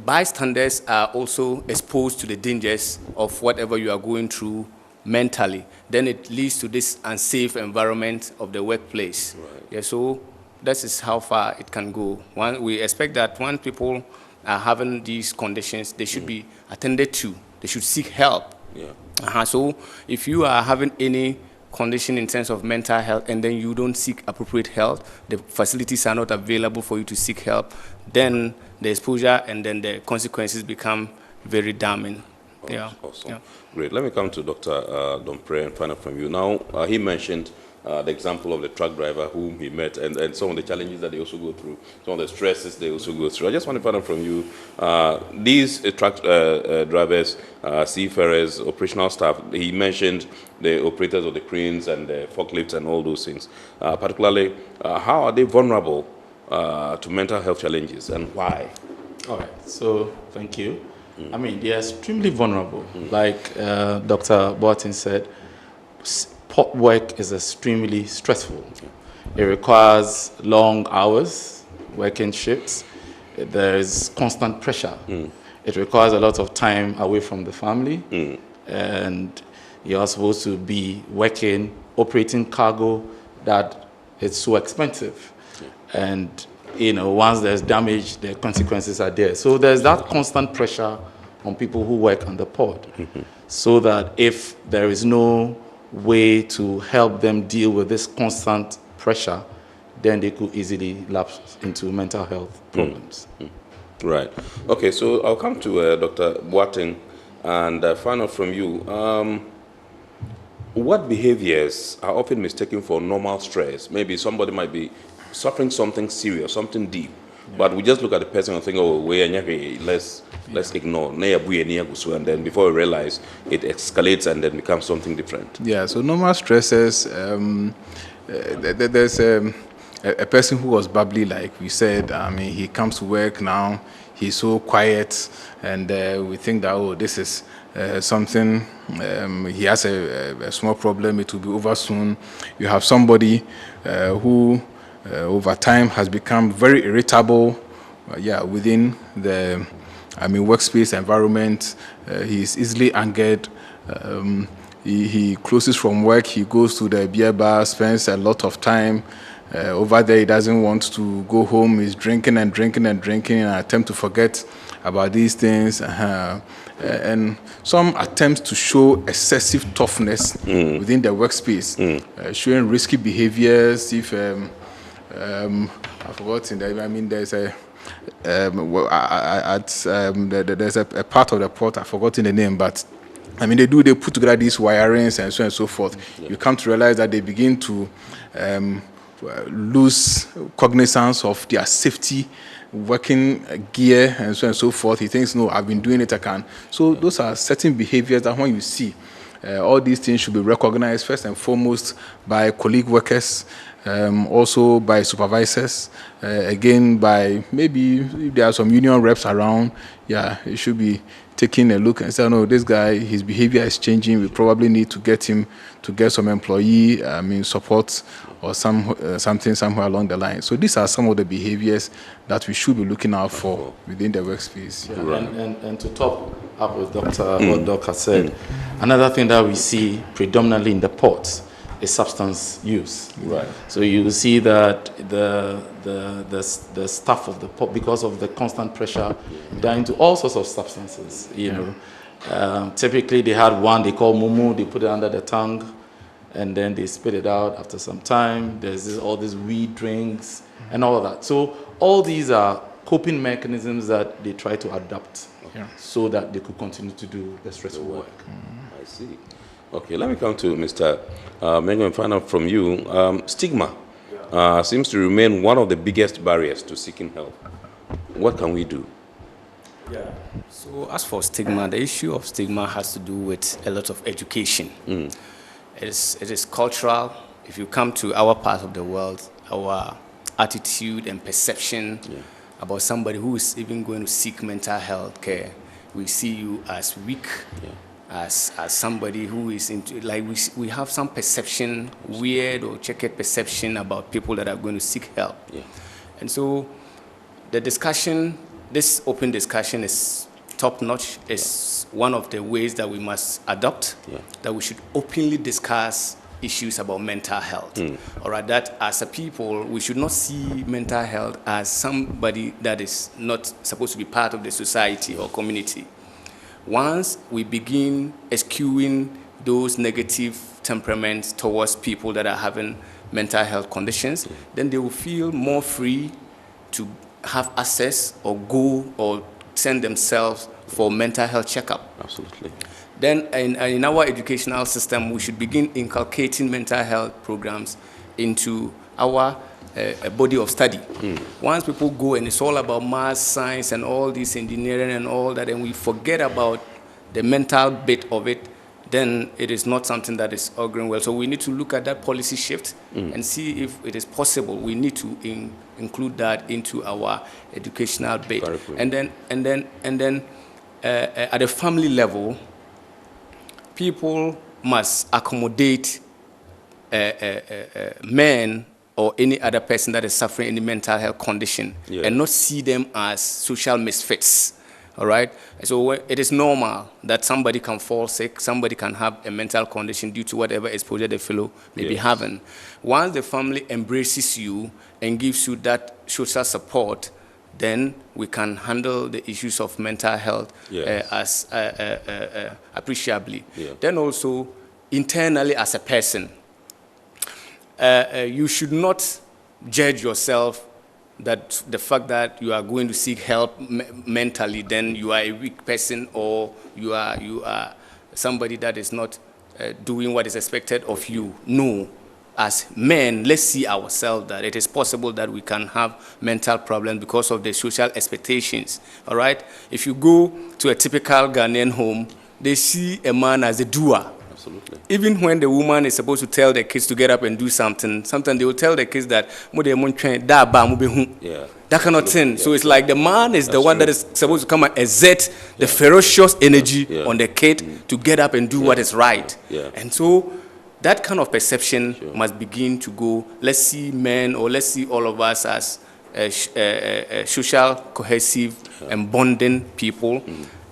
bystanders are also exposed to the dangers of whatever you are going through mentally. Then it leads to this unsafe environment of the workplace. Right. Yeah, so that is how far it can go. We expect that when people are having these conditions, they should be attended to. They should seek help. Yeah. So if you are having any condition in terms of mental health and then you don't seek appropriate help, the facilities are not available for you to seek help, then the exposure and then the consequences become very damning. Yeah.
Awesome.
Yeah.
Great. Let me come to Dr. Domprey and find out from you. Now, he mentioned the example of the truck driver whom he met and some of the challenges that they also go through, some of the stresses they also go through. I just want to find out from you, these truck drivers, seafarers, operational staff, he mentioned the operators of the cranes and the forklifts and all those things. Particularly, how are they vulnerable to mental health challenges and why?
All right, so thank you. I mean, they're extremely vulnerable. Like Dr. Boateng said, port work is extremely stressful. It requires long hours, working shifts. There is constant pressure. It requires a lot of time away from the family. And you're supposed to be working, operating cargo that is so expensive. And once there's damage, the consequences are there. So there's that constant pressure on people who work on the port. So that if there is no way to help them deal with this constant pressure, then they could easily lapse into mental health problems.
Right. Okay, so I'll come to Dr. Boateng and find out from you. What behaviors are often mistaken for normal stress? Maybe somebody might be suffering something serious, something deep, but we just look at the person and think, oh, let's ignore. And then before we realize, it escalates and then becomes something different.
Yeah, so normal stresses, there's a person who was bubbly, like we said. I mean, he comes to work now, he's so quiet, and we think that, oh, this is something, he has a small problem, it will be over soon. You have somebody who over time has become very irritable, within the workspace environment. He's easily angered. He closes from work, he goes to the beer bar, spends a lot of time over there. He doesn't want to go home. He's drinking and attempt to forget about these things. And some attempts to show excessive toughness within the workspace, showing risky behaviors. If I've forgotten, there's there's a part of the port, I've forgotten the name, but they put together these wirings and so on and so forth. You come to realize that they begin to lose cognizance of their safety, working gear and so on and so forth. He thinks, no, I've been doing it, I can. So those are certain behaviors that when you see, all these things should be recognized first and foremost by colleague workers, also by supervisors, again by maybe if there are some union reps around, it should be taking a look and say, no, this guy, his behavior is changing. We probably need to get him to get some employee support or something somewhere along the line. So these are some of the behaviors that we should be looking out for within the workspace.
Yeah. Right. And to top up with what Doc has said, another thing that we see predominantly in the ports is substance use.
Right.
So you see that the staff of the port, because of the constant pressure, they're into all sorts of substances, Typically, they had one they call mumu. They put it under the tongue, and then they spit it out after some time. There's all these weed drinks and all of that. So all these are coping mechanisms that they try to adapt so that they could continue to do the stressful work.
I see. Okay, let me come to Mr. Mengo and find out from you. Stigma seems to remain one of the biggest barriers to seeking help. What can we do?
Yeah. So as for stigma, the issue of stigma has to do with a lot of education. It is cultural. If you come to our part of the world, our attitude and perception about somebody who is even going to seek mental health care, we see you as weak, as somebody who is into, like we have some perception, weird or checkered perception about people that are going to seek help. And so the discussion, this open discussion is top-notch. It's one of the ways that we must adopt, that we should openly discuss issues about mental health. All right, that as a people, we should not see mental health as somebody that is not supposed to be part of the society or community. Once we begin eschewing those negative temperaments towards people that are having mental health conditions, then they will feel more free to have access or go or send themselves for mental health checkup.
Absolutely.
Then in our educational system, we should begin inculcating mental health programs into our body of study. Once people go and it's all about math, science, and all this engineering and all that, and we forget about the mental bit of it, then it is not something that is auguring well. So we need to look at that policy shift and see if it is possible. We need to include that into our educational bit. And then at the family level, people must accommodate men or any other person that is suffering any mental health condition and not see them as social misfits. All right? So it is normal that somebody can fall sick, somebody can have a mental condition due to whatever exposure the fellow may be having. Once the family embraces you and gives you that social support, then we can handle the issues of mental health as appreciably. Then also, internally as a person, you should not judge yourself that the fact that you are going to seek help mentally, then you are a weak person or you are somebody that is not doing what is expected of you. No. As men, let's see ourselves that it is possible that we can have mental problems because of the social expectations, all right? If you go to a typical Ghanaian home, they see a man as a doer.
Absolutely.
Even when the woman is supposed to tell the kids to get up and do something, sometimes they will tell the kids that, that kind of thing. So it's like the man is the one that is supposed to come and exert the ferocious energy on the kid to get up and do what is right. And so that kind of perception must begin to go. Let's see men, or let's see all of us as social, cohesive, and bonding people.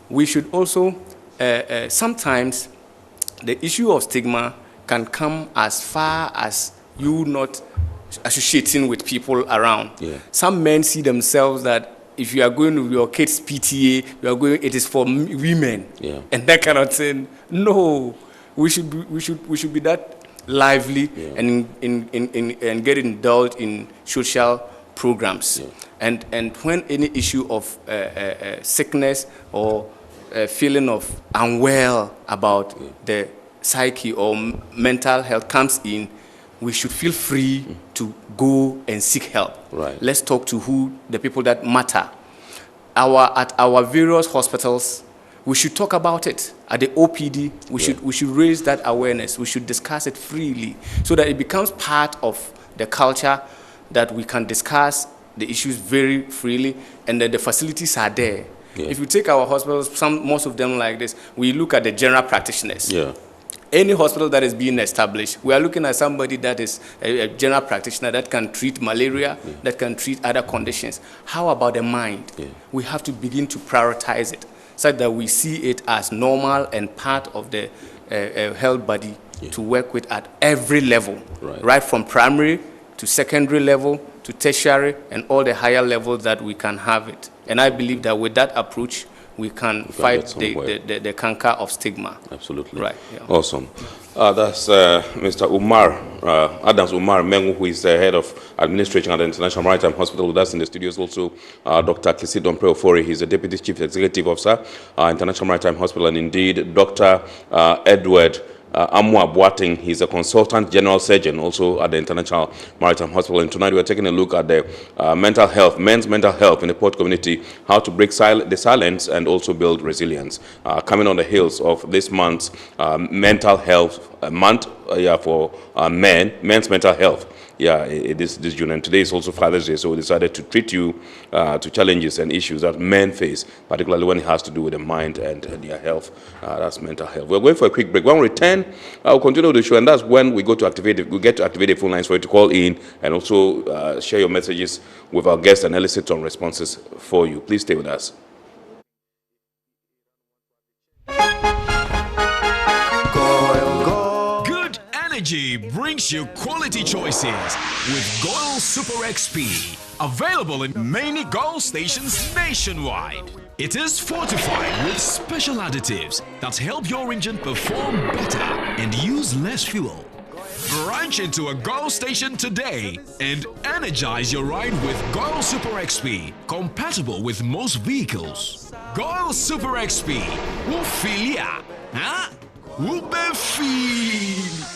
We should also, sometimes, the issue of stigma can come as far as you not associating with people around. Some men see themselves that if you are going to your kids' PTA, it is for women, and that kind of thing. No. We should be that lively and get indulged in social programs. And when any issue of sickness or feeling of unwell about the psyche or mental health comes in, we should feel free to go and seek help. Let's talk to the people that matter. At our various hospitals, we should talk about it. At the OPD, we should raise that awareness. We should discuss it freely so that it becomes part of the culture, that we can discuss the issues very freely, and that the facilities are there. If you take our hospitals, most of them like this, we look at the general practitioners. Any hospital that is being established, we are looking at somebody that is a general practitioner that can treat malaria, that can treat other conditions. How about the mind? We have to begin to prioritize it, so that we see it as normal and part of the health body to work with at every level, right from primary to secondary level to tertiary and all the higher levels that we can have it. And I believe that with that approach, we can fight the canker of stigma.
Absolutely.
Right. Yeah.
Awesome. That's Mr. Umar, Adams Umar Mengu, who is the head of administration at the International Maritime Hospital. With us in the studios also Dr. Kisidon Preofori. He's the Deputy Chief Executive Officer, International Maritime Hospital, and indeed Dr. Edward Amwa Boateng. He's a consultant general surgeon also at the International Maritime Hospital. And tonight we're taking a look at the mental health, men's mental health in the port community, how to break the silence and also build resilience. Coming on the heels of this month's mental health month for men's mental health. Yeah, it is this June, and today is also Father's Day, so we decided to treat you to challenges and issues that men face, particularly when it has to do with the mind and their health. That's mental health. We're going for a quick break. When we return, I'll continue the show, and that's when we get to activate the phone lines for you to call in and also share your messages with our guests and elicit some responses for you. Please stay with us.
Energy brings you quality choices with Goil Super XP, available in many Goil stations nationwide. It is fortified with special additives that help your engine perform better and use less fuel. Branch into a Goil station today and energize your ride with Goil Super XP, compatible with most vehicles. Goil Super XP will feel ya, huh? Will be feel.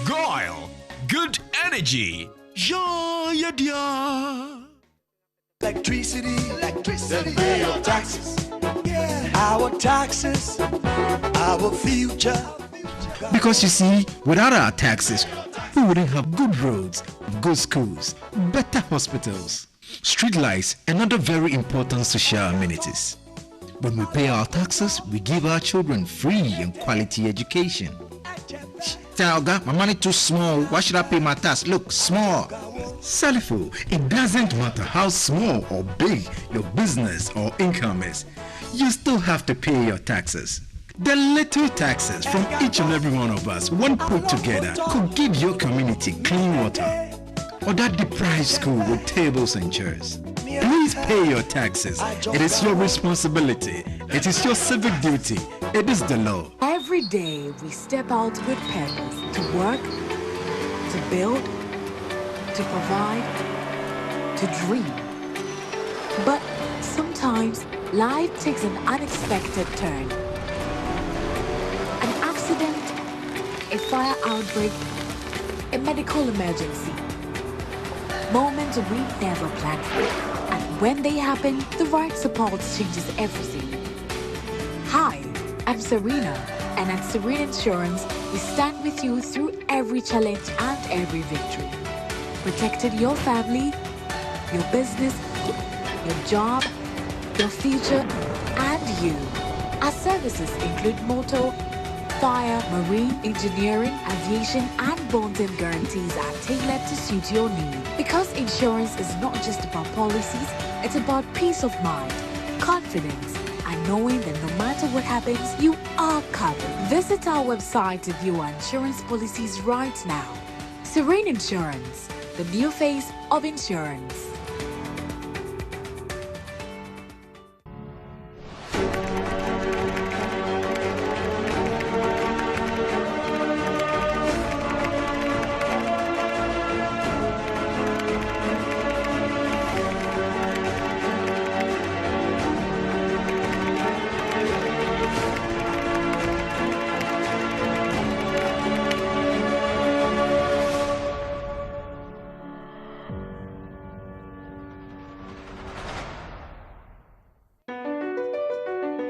Goil, good energy. Yeah, yeah, yeah.
Electricity, then pay your taxes. Our taxes, our future.
Because you see, without our taxes, we wouldn't have good roads, good schools, better hospitals, street lights, and other very important social amenities. When we pay our taxes, we give our children free and quality education. Talga, my money too small. Why should I pay my tax? Look, small. Salifo, it doesn't matter how small or big your business or income is. You still have to pay your taxes. The little taxes from each and every one of us, when put together, could give your community clean water or that deprived school with tables and chairs. Please pay your taxes. It is your responsibility. It is your civic duty. It is the law.
Every day we step out with purpose to work, to build, to provide, to dream. But sometimes life takes an unexpected turn. An accident, a fire outbreak, a medical emergency. Moments we never planned for. And when they happen, the right support changes everything. Hi, I'm Serena, and at Serena Insurance, we stand with you through every challenge and every victory. Protecting your family, your business, your job, your future, and you. Our services include motor, fire, marine, engineering, aviation, and bonding guarantees are tailored to suit your needs. Because insurance is not just about policies, it's about peace of mind, confidence, and knowing that no matter what happens, you are covered. Visit our website to view our insurance policies right now. Serene Insurance, the new face of insurance.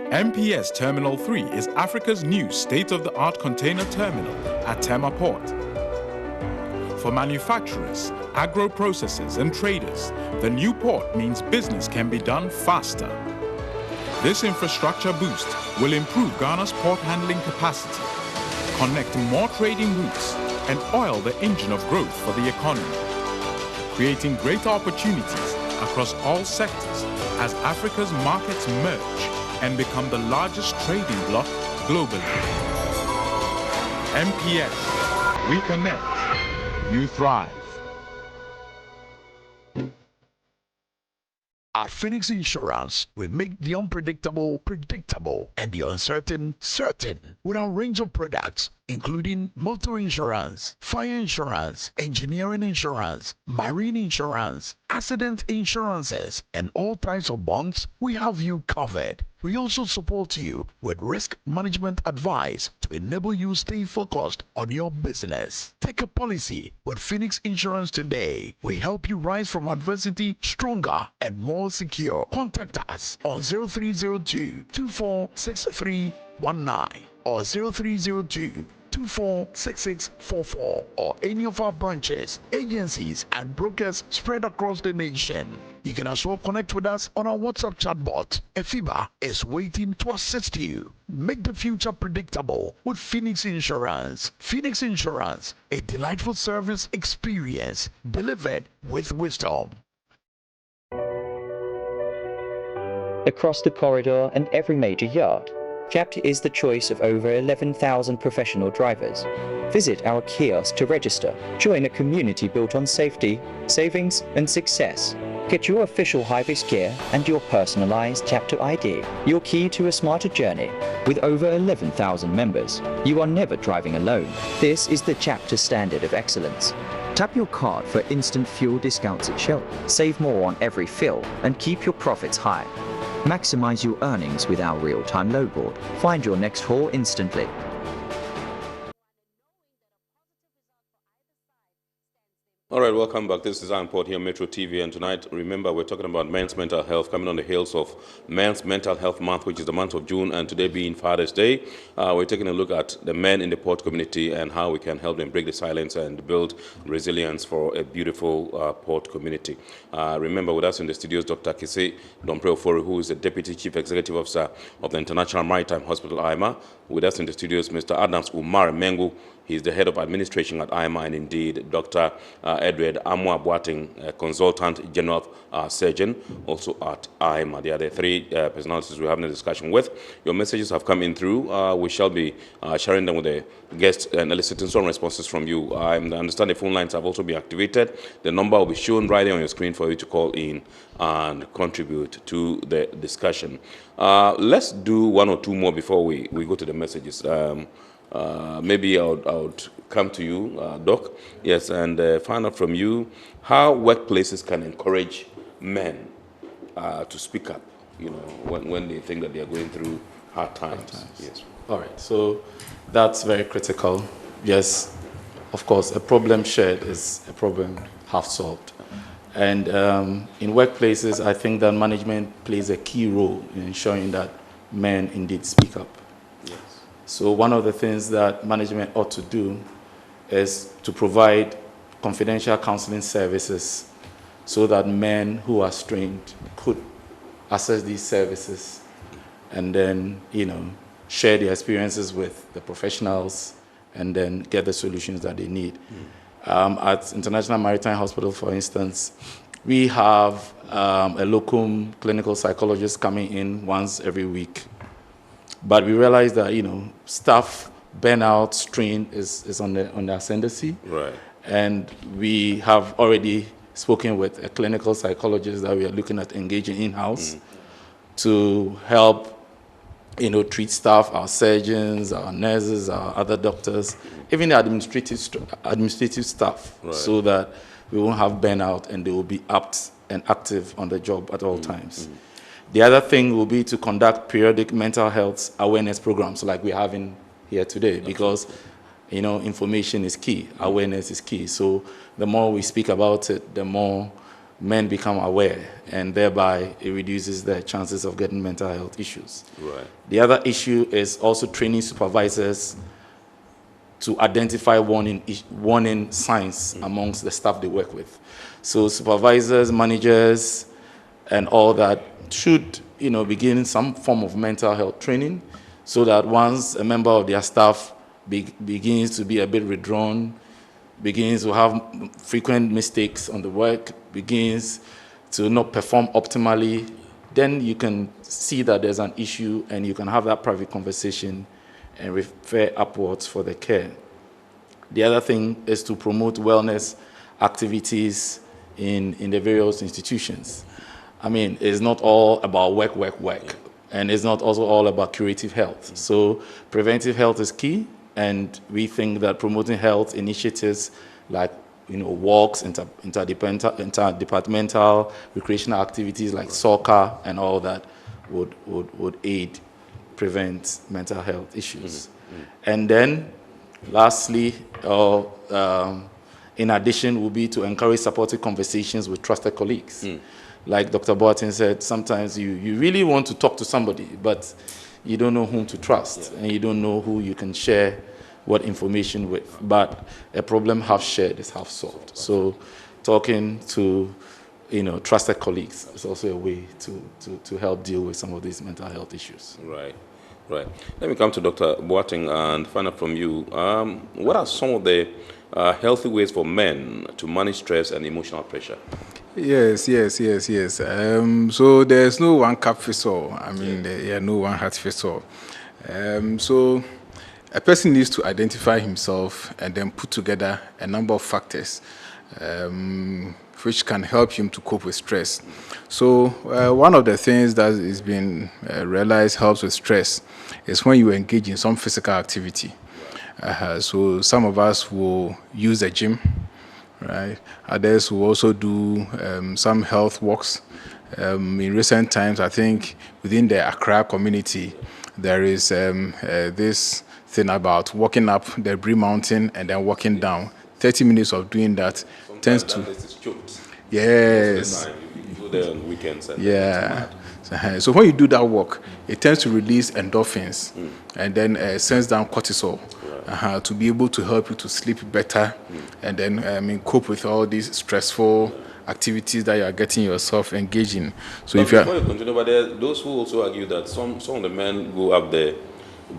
MPS Terminal 3 is Africa's new state-of-the-art container terminal at Tema Port. For manufacturers, agro-processors and traders, the new port means business can be done faster. This infrastructure boost will improve Ghana's port handling capacity, connect more trading routes, and oil the engine of growth for the economy, creating greater opportunities across all sectors as Africa's markets merge and become the largest trading bloc globally. MPS, we connect, you thrive.
At Phoenix Insurance, we make the unpredictable predictable and the uncertain certain with our range of products, including motor insurance, fire insurance, engineering insurance, marine insurance, accident insurances, and all types of bonds. We have you covered. We also support you with risk management advice to enable you stay focused on your business. Take a policy with Phoenix Insurance today. We help you rise from adversity stronger and more secure. Contact us on 0302 246319 or 0302 246644 or any of our branches, agencies, and brokers spread across the nation. You can as well connect with us on our WhatsApp chatbot. Efiba is waiting to assist you. Make the future predictable with Phoenix Insurance. Phoenix Insurance, a delightful service experience delivered with wisdom.
Across the corridor and every major yard, CHAPT is the choice of over 11,000 professional drivers. Visit our kiosk to register. Join a community built on safety, savings, and success. Get your official high-vis gear and your personalized chapter ID. Your key to a smarter journey. With over 11,000 members, you are never driving alone. This is the chapter standard of excellence. Tap your card for instant fuel discounts at Shell. Save more on every fill and keep your profits high. Maximize your earnings with our real-time load board. Find your next haul instantly.
All right, welcome back. This is Iron Port here on Metro TV, and tonight, remember, we're talking about men's mental health, coming on the heels of Men's Mental Health Month, which is the month of June, and today being Father's Day. We're taking a look at the men in the port community and how we can help them break the silence and build resilience for a beautiful port community. Remember, with us in the studios, Dr. Kese Dompreofori, who is the Deputy Chief Executive Officer of the International Maritime Hospital, IMA. With us in the studios, Mr. Adams Umar Mengu. He's the head of administration at IMA, and indeed Dr. Edward Amwa Boateng, consultant general surgeon, also at IMA. They are the three personalities we're having a discussion with. Your messages have come in through. We shall be sharing them with the guests and eliciting some responses from you. I understand the phone lines have also been activated. The number will be shown right there on your screen for you to call in and contribute to the discussion. Let's do one or two more before we go to the messages. Maybe I would come to you, Doc, yes, and find out from you how workplaces can encourage men to speak up, you know, when they think that they are going through hard times. Yes.
All right, so that's very critical. Yes, of course, a problem shared is a problem half solved. And in workplaces, I think that management plays a key role in ensuring that men indeed speak up. So one of the things that management ought to do is to provide confidential counseling services so that men who are strained could access these services and then, you know, share their experiences with the professionals and then get the solutions that they need. At International Maritime Hospital, for instance, we have a locum clinical psychologist coming in once every week. But we realize that, you know, staff burnout, strain is on the ascendancy.
Right.
And we have already spoken with a clinical psychologist that we are looking at engaging in-house to help, you know, treat staff, our surgeons, our nurses, our other doctors, even the administrative staff, right, so that we won't have burnout and they will be apt and active on the job at all times. The other thing will be to conduct periodic mental health awareness programs like we're having here today, because, you know, information is key, awareness is key. So the more we speak about it, the more men become aware, and thereby it reduces their chances of getting mental health issues.
Right.
The other issue is also training supervisors to identify warning signs amongst the staff they work with. So supervisors, managers, and all that should, you know, begin some form of mental health training, so that once a member of their staff begins to be a bit withdrawn, begins to have frequent mistakes on the work, begins to not perform optimally, then you can see that there's an issue and you can have that private conversation and refer upwards for the care. The other thing is to promote wellness activities in the various institutions. I mean, it's not all about work. And it's not also all about curative health. So preventive health is key, and we think that promoting health initiatives like walks, interdepartmental recreational activities like soccer and all that would aid prevent mental health issues. And then lastly, in addition, will be to encourage supportive conversations with trusted colleagues. Like Dr. Boateng said, sometimes you really want to talk to somebody, but you don't know whom to trust, and you don't know who you can share what information with. But a problem half shared is half solved. So talking to trusted colleagues is also a way to help deal with some of these mental health issues.
Right. Let me come to Dr. Boateng and find out from you. What are some of the healthy ways for men to manage stress and emotional pressure?
Yes. So there's no one cup fits all. I mean, no one hat fits all. So a person needs to identify himself and then put together a number of factors which can help him to cope with stress. So one of the things that is being realized helps with stress is when you engage in some physical activity. So some of us will use the gym, right? Others will also do some health walks. In recent times, I think within the Accra community, there is this thing about walking up the Bree Mountain and then walking down. 30 minutes of doing that tends to... Yes.
You go there on weekends.
Yeah. So when you do that walk, it tends to release endorphins and then sends down cortisol to be able to help you to sleep better and then cope with all these stressful activities that you are getting yourself engaged in. So
but before you continue, but there are those who also argue that some of the men go up there,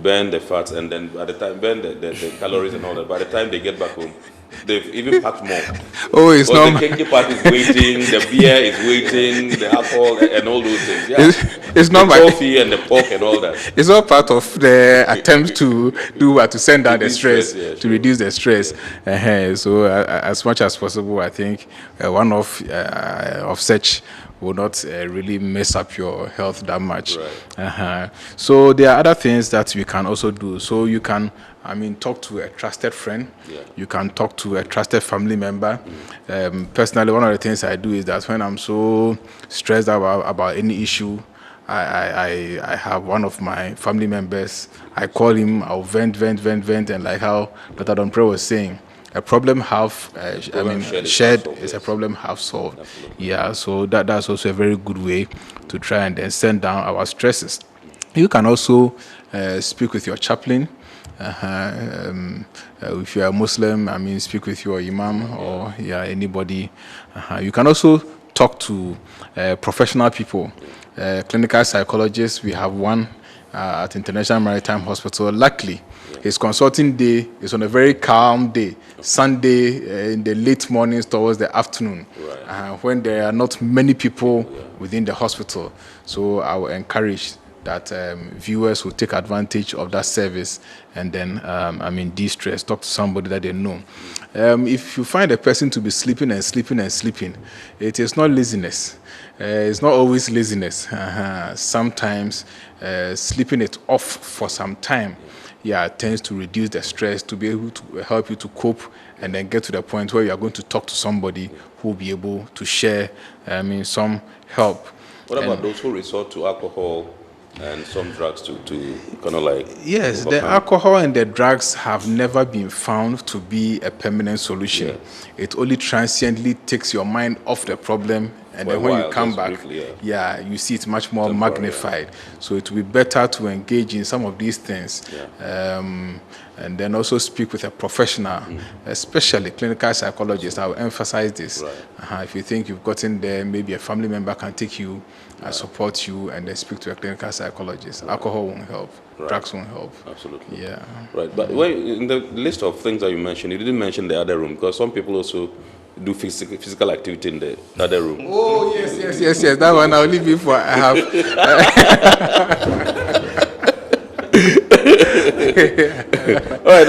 burn the fats, and then by the time burn the calories and all that. By the time they get back home, they've even packed more.
Oh, it's not.
The cake part is waiting, the beer is waiting, the alcohol and all those things. Yeah.
It's not
the coffee and the pork and all that.
It's all part of the attempt to to send down the stress, to reduce the stress. So as much as possible, I think one of such will not really mess up your health that much. Right. So there are other things that we can also do. So you can, talk to a trusted friend. Yeah. You can talk to a trusted family member. Personally, one of the things I do is that when I'm so stressed about any issue, I have one of my family members. I call him. I'll vent, and like how Dr. Dompre was saying, a problem half shared is a problem half solved. Absolutely. Yeah, so that's also a very good way to try and then send down our stresses. You can also speak with your chaplain. If you are a Muslim, speak with your imam or anybody. You can also talk to professional people, clinical psychologists. We have one at International Maritime Hospital. Luckily, his consulting day is on a very calm day, Sunday in the late mornings towards the afternoon, when there are not many people within the hospital. So I will encourage that viewers will take advantage of that service and then, de-stress, talk to somebody that they know. If you find a person to be sleeping, it is not laziness. It's not always laziness. Sometimes sleeping it off for some time, tends to reduce the stress, to be able to help you to cope and then get to the point where you are going to talk to somebody who will be able to share, some help.
What about those who resort to alcohol and some drugs to kind of like...
Yes, the alcohol and the drugs have never been found to be a permanent solution. Yes. It only transiently takes your mind off the problem, and then when you come back, briefly, you see it much more magnified. So it will be better to engage in some of these things, and then also speak with a professional, especially clinical psychologists. I will emphasize this. Right. If you think you've gotten there, maybe a family member can take you and support you, and then speak to a clinical psychologist. Alcohol won't help. Drugs won't help.
Absolutely.
Yeah.
Right. But in the list of things that you mentioned, you didn't mention the other room, because some people also do physical activity in the other room.
Oh, yes. That one I'll leave you for. I have.
All right.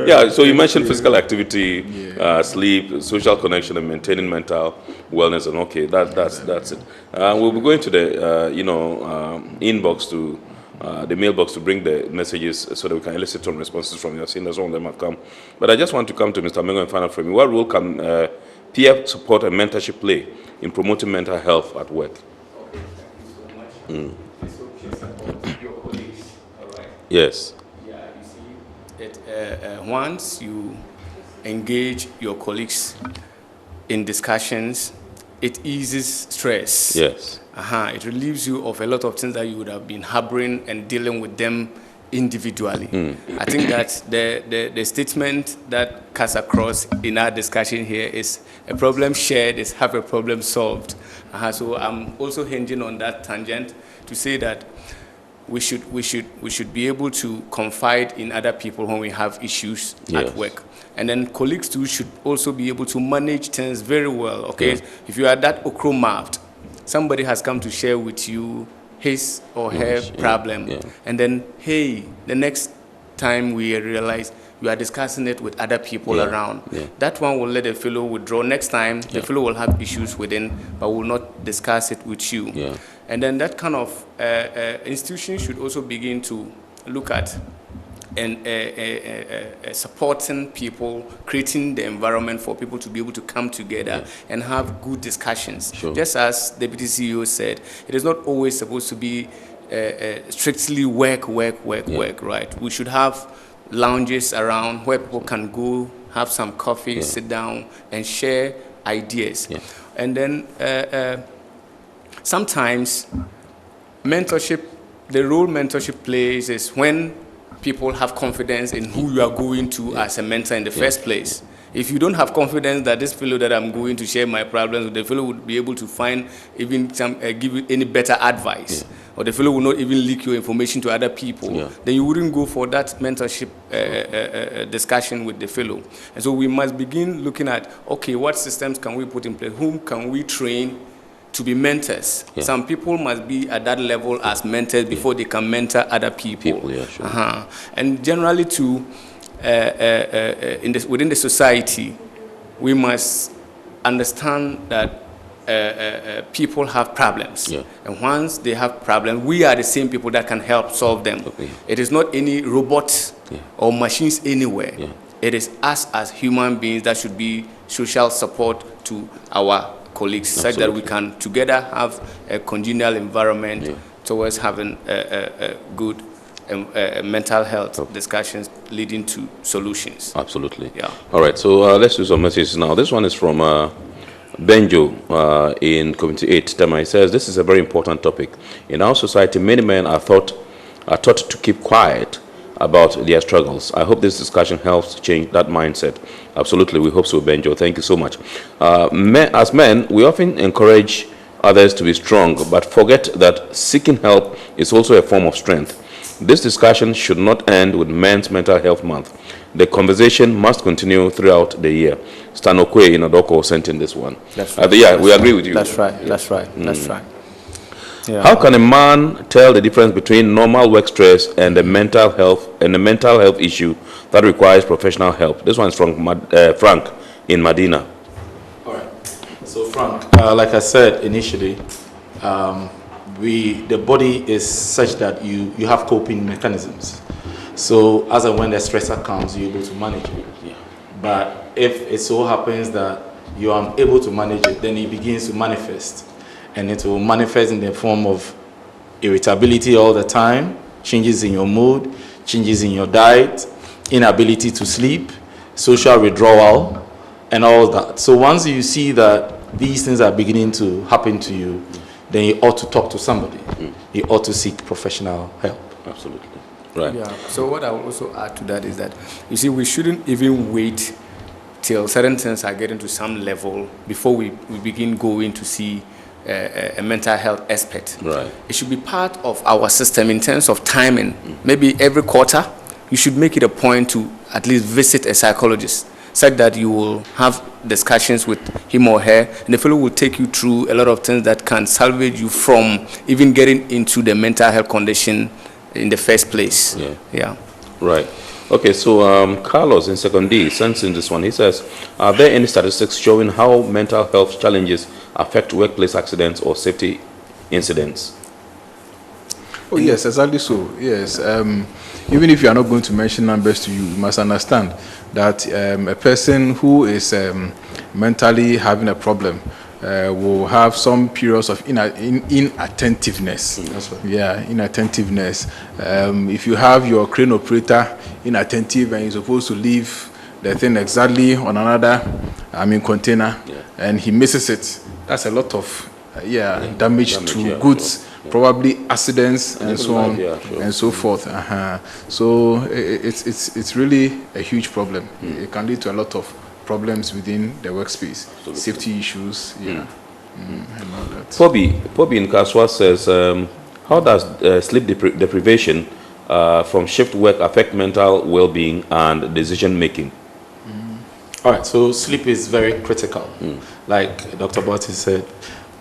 Yeah, so you mentioned physical activity, sleep, social connection, and maintaining mental wellness. And okay, that's it. We'll be going to the inbox to the mailbox to bring the messages so that we can elicit some responses from you. I've seen that some of them have come, but I just want to come to Mr. Mengo and find out from you, what role can peer support and mentorship play in promoting mental health at work?
Okay, thank you so much. Your colleagues, all right?
Yes.
Yeah, you see, once you engage your colleagues in discussions, it eases stress.
Yes.
It relieves you of a lot of things that you would have been harboring and dealing with them individually. I think that the statement that cuts across in our discussion here is a problem shared is half a problem solved. So I'm also hinging on that tangent to say that we should be able to confide in other people when we have issues at work. And then colleagues too should also be able to manage things very well. Okay, if you are that okro-mouthed, somebody has come to share with you his or her problem, and then, hey, the next time we realize you are discussing it with other people around, that one will let the fellow withdraw. Next time, the fellow will have issues within, but will not discuss it with you. And then that kind of institution should also begin to look at and supporting people, creating the environment for people to be able to come together and have good discussions. Just as Deputy CEO said, it is not always supposed to be strictly work, right? We should have lounges around where people can go, have some coffee, sit down, and share ideas. And then sometimes mentorship, the role mentorship plays is when people have confidence in who you are going to as a mentor in the first place. If you don't have confidence that this fellow that I'm going to share my problems with, the fellow would be able to find even some, give you any better advice, or the fellow will not even leak your information to other people, then you wouldn't go for that mentorship discussion with the fellow. And so we must begin looking at, okay, what systems can we put in place? Whom can we train to be mentors? Some people must be at that level as mentors before they can mentor other people. And generally too, within the society, we must understand that people have problems. And once they have problems, we are the same people that can help solve them. It is not any robots or machines anywhere. It is us as human beings that should be social support to our colleagues, such that we can together have a congenial environment towards having a good mental health discussions leading to solutions.
Absolutely. All right, so let's do some messages now. This one is from Benjo in Community 8, Tema. He says, this is a very important topic. In our society, many men are taught to keep quiet about their struggles. I hope this discussion helps change that mindset. Absolutely, we hope so, Benjo. Thank you so much. As men, we often encourage others to be strong, but forget that seeking help is also a form of strength. This discussion should not end with Men's Mental Health Month. The conversation must continue throughout the year. Stan Okwe in Odoko sent in this one.
That's right.
We agree with you.
That's right. That's right. That's right.
How can a man tell the difference between normal work stress and the mental health issue that requires professional help? This one is from Frank in Medina.
All right. So Frank, like I said initially, the body is such that you have coping mechanisms. So as and when the stressor comes, you're able to manage it. But if it so happens that you are unable to manage it, then it begins to manifest. And it will manifest in the form of irritability all the time, changes in your mood, changes in your diet, inability to sleep, social withdrawal, and all that. So once you see that these things are beginning to happen to you, then you ought to talk to somebody. You ought to seek professional help.
Absolutely. Right.
Yeah. So what I will also add to that is that, you see, we shouldn't even wait till certain things are getting to some level before we begin going to see a mental health expert.
Right.
It should be part of our system in terms of timing. Maybe every quarter, you should make it a point to at least visit a psychologist, such that you will have discussions with him or her, and the fellow will take you through a lot of things that can salvage you from even getting into the mental health condition in the first place.
Yeah. Right. Okay, so Carlos in second D sends in this one. He says, are there any statistics showing how mental health challenges affect workplace accidents or safety incidents?
Oh, yes, exactly so. Yes. Even if you are not going to mention numbers to you, you must understand that a person who is mentally having a problem will have some periods of inattentiveness.
That's right.
Yeah, inattentiveness. If you have your crane operator inattentive and you're supposed to leave the thing exactly on another, container, and he misses it, that's a lot of damage to goods.
Sure.
Probably accidents and so on
sure.
and so forth. So it's really a huge problem. It can lead to a lot of problems within the workspace.
Absolutely.
Safety issues, and all that.
Pobi in Kaswa says, how does sleep deprivation from shift work affect mental well-being and decision making?
All right, so sleep is very critical. Like Dr. Botti said,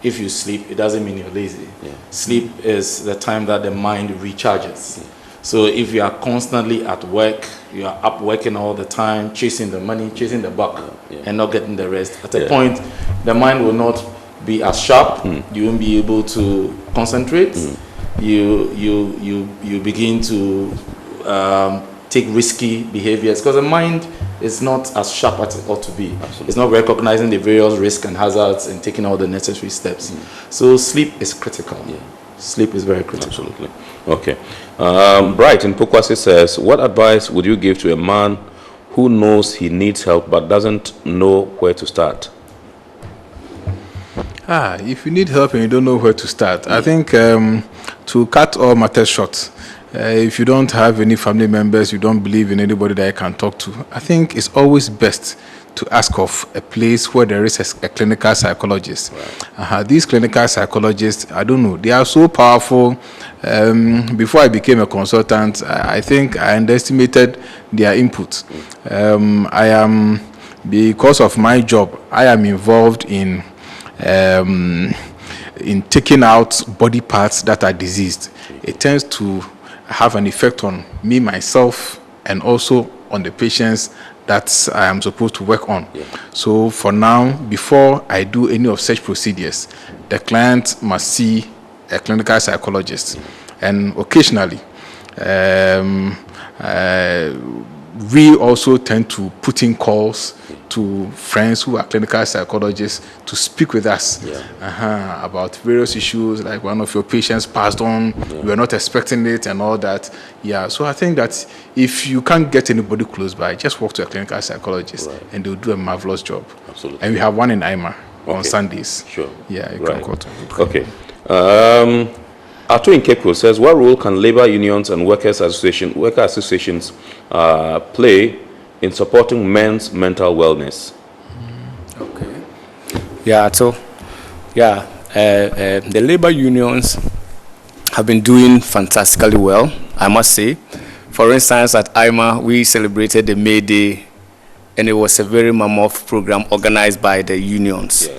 if you sleep, it doesn't mean you're lazy. Sleep is the time that the mind recharges. So if you are constantly at work, you are up working all the time, chasing the money, chasing the buck, and not getting the rest. At a point, the mind will not be as sharp. You won't be able to concentrate. You begin to take risky behaviors because the mind is not as sharp as it ought to be.
Absolutely.
It's not recognizing the various risks and hazards and taking all the necessary steps. So sleep is critical. Sleep is very critical.
Absolutely. Okay. Bright in Pokwasi says, what advice would you give to a man who knows he needs help but doesn't know where to start?
If you need help and you don't know where to start, I think to cut all matters short, if you don't have any family members, you don't believe in anybody that you can talk to, I think it's always best to ask of a place where there is a clinical psychologist. These clinical psychologists, I don't know, they are so powerful. Before I became a consultant, I think I underestimated their input. Because of my job, I am involved in taking out body parts that are diseased. It tends to have an effect on me, myself, and also on the patients that I am supposed to work on. So for now, before I do any of such procedures, the client must see a clinical psychologist. And occasionally, we also tend to put in calls to friends who are clinical psychologists to speak with us about various issues, like one of your patients passed on, we were not expecting it and all that. So I think that if you can't get anybody close by, just walk to a clinical psychologist and they'll do a marvelous job.
Absolutely.
And we have one in IMA on Sundays.
Sure.
You can call to.
Okay. Ato Nkeko says, what role can labor unions and worker associations play in supporting men's mental wellness?
The labor unions have been doing fantastically well, I must say. For instance, at IMA, we celebrated the May Day, and it was a very mammoth program organized by the unions.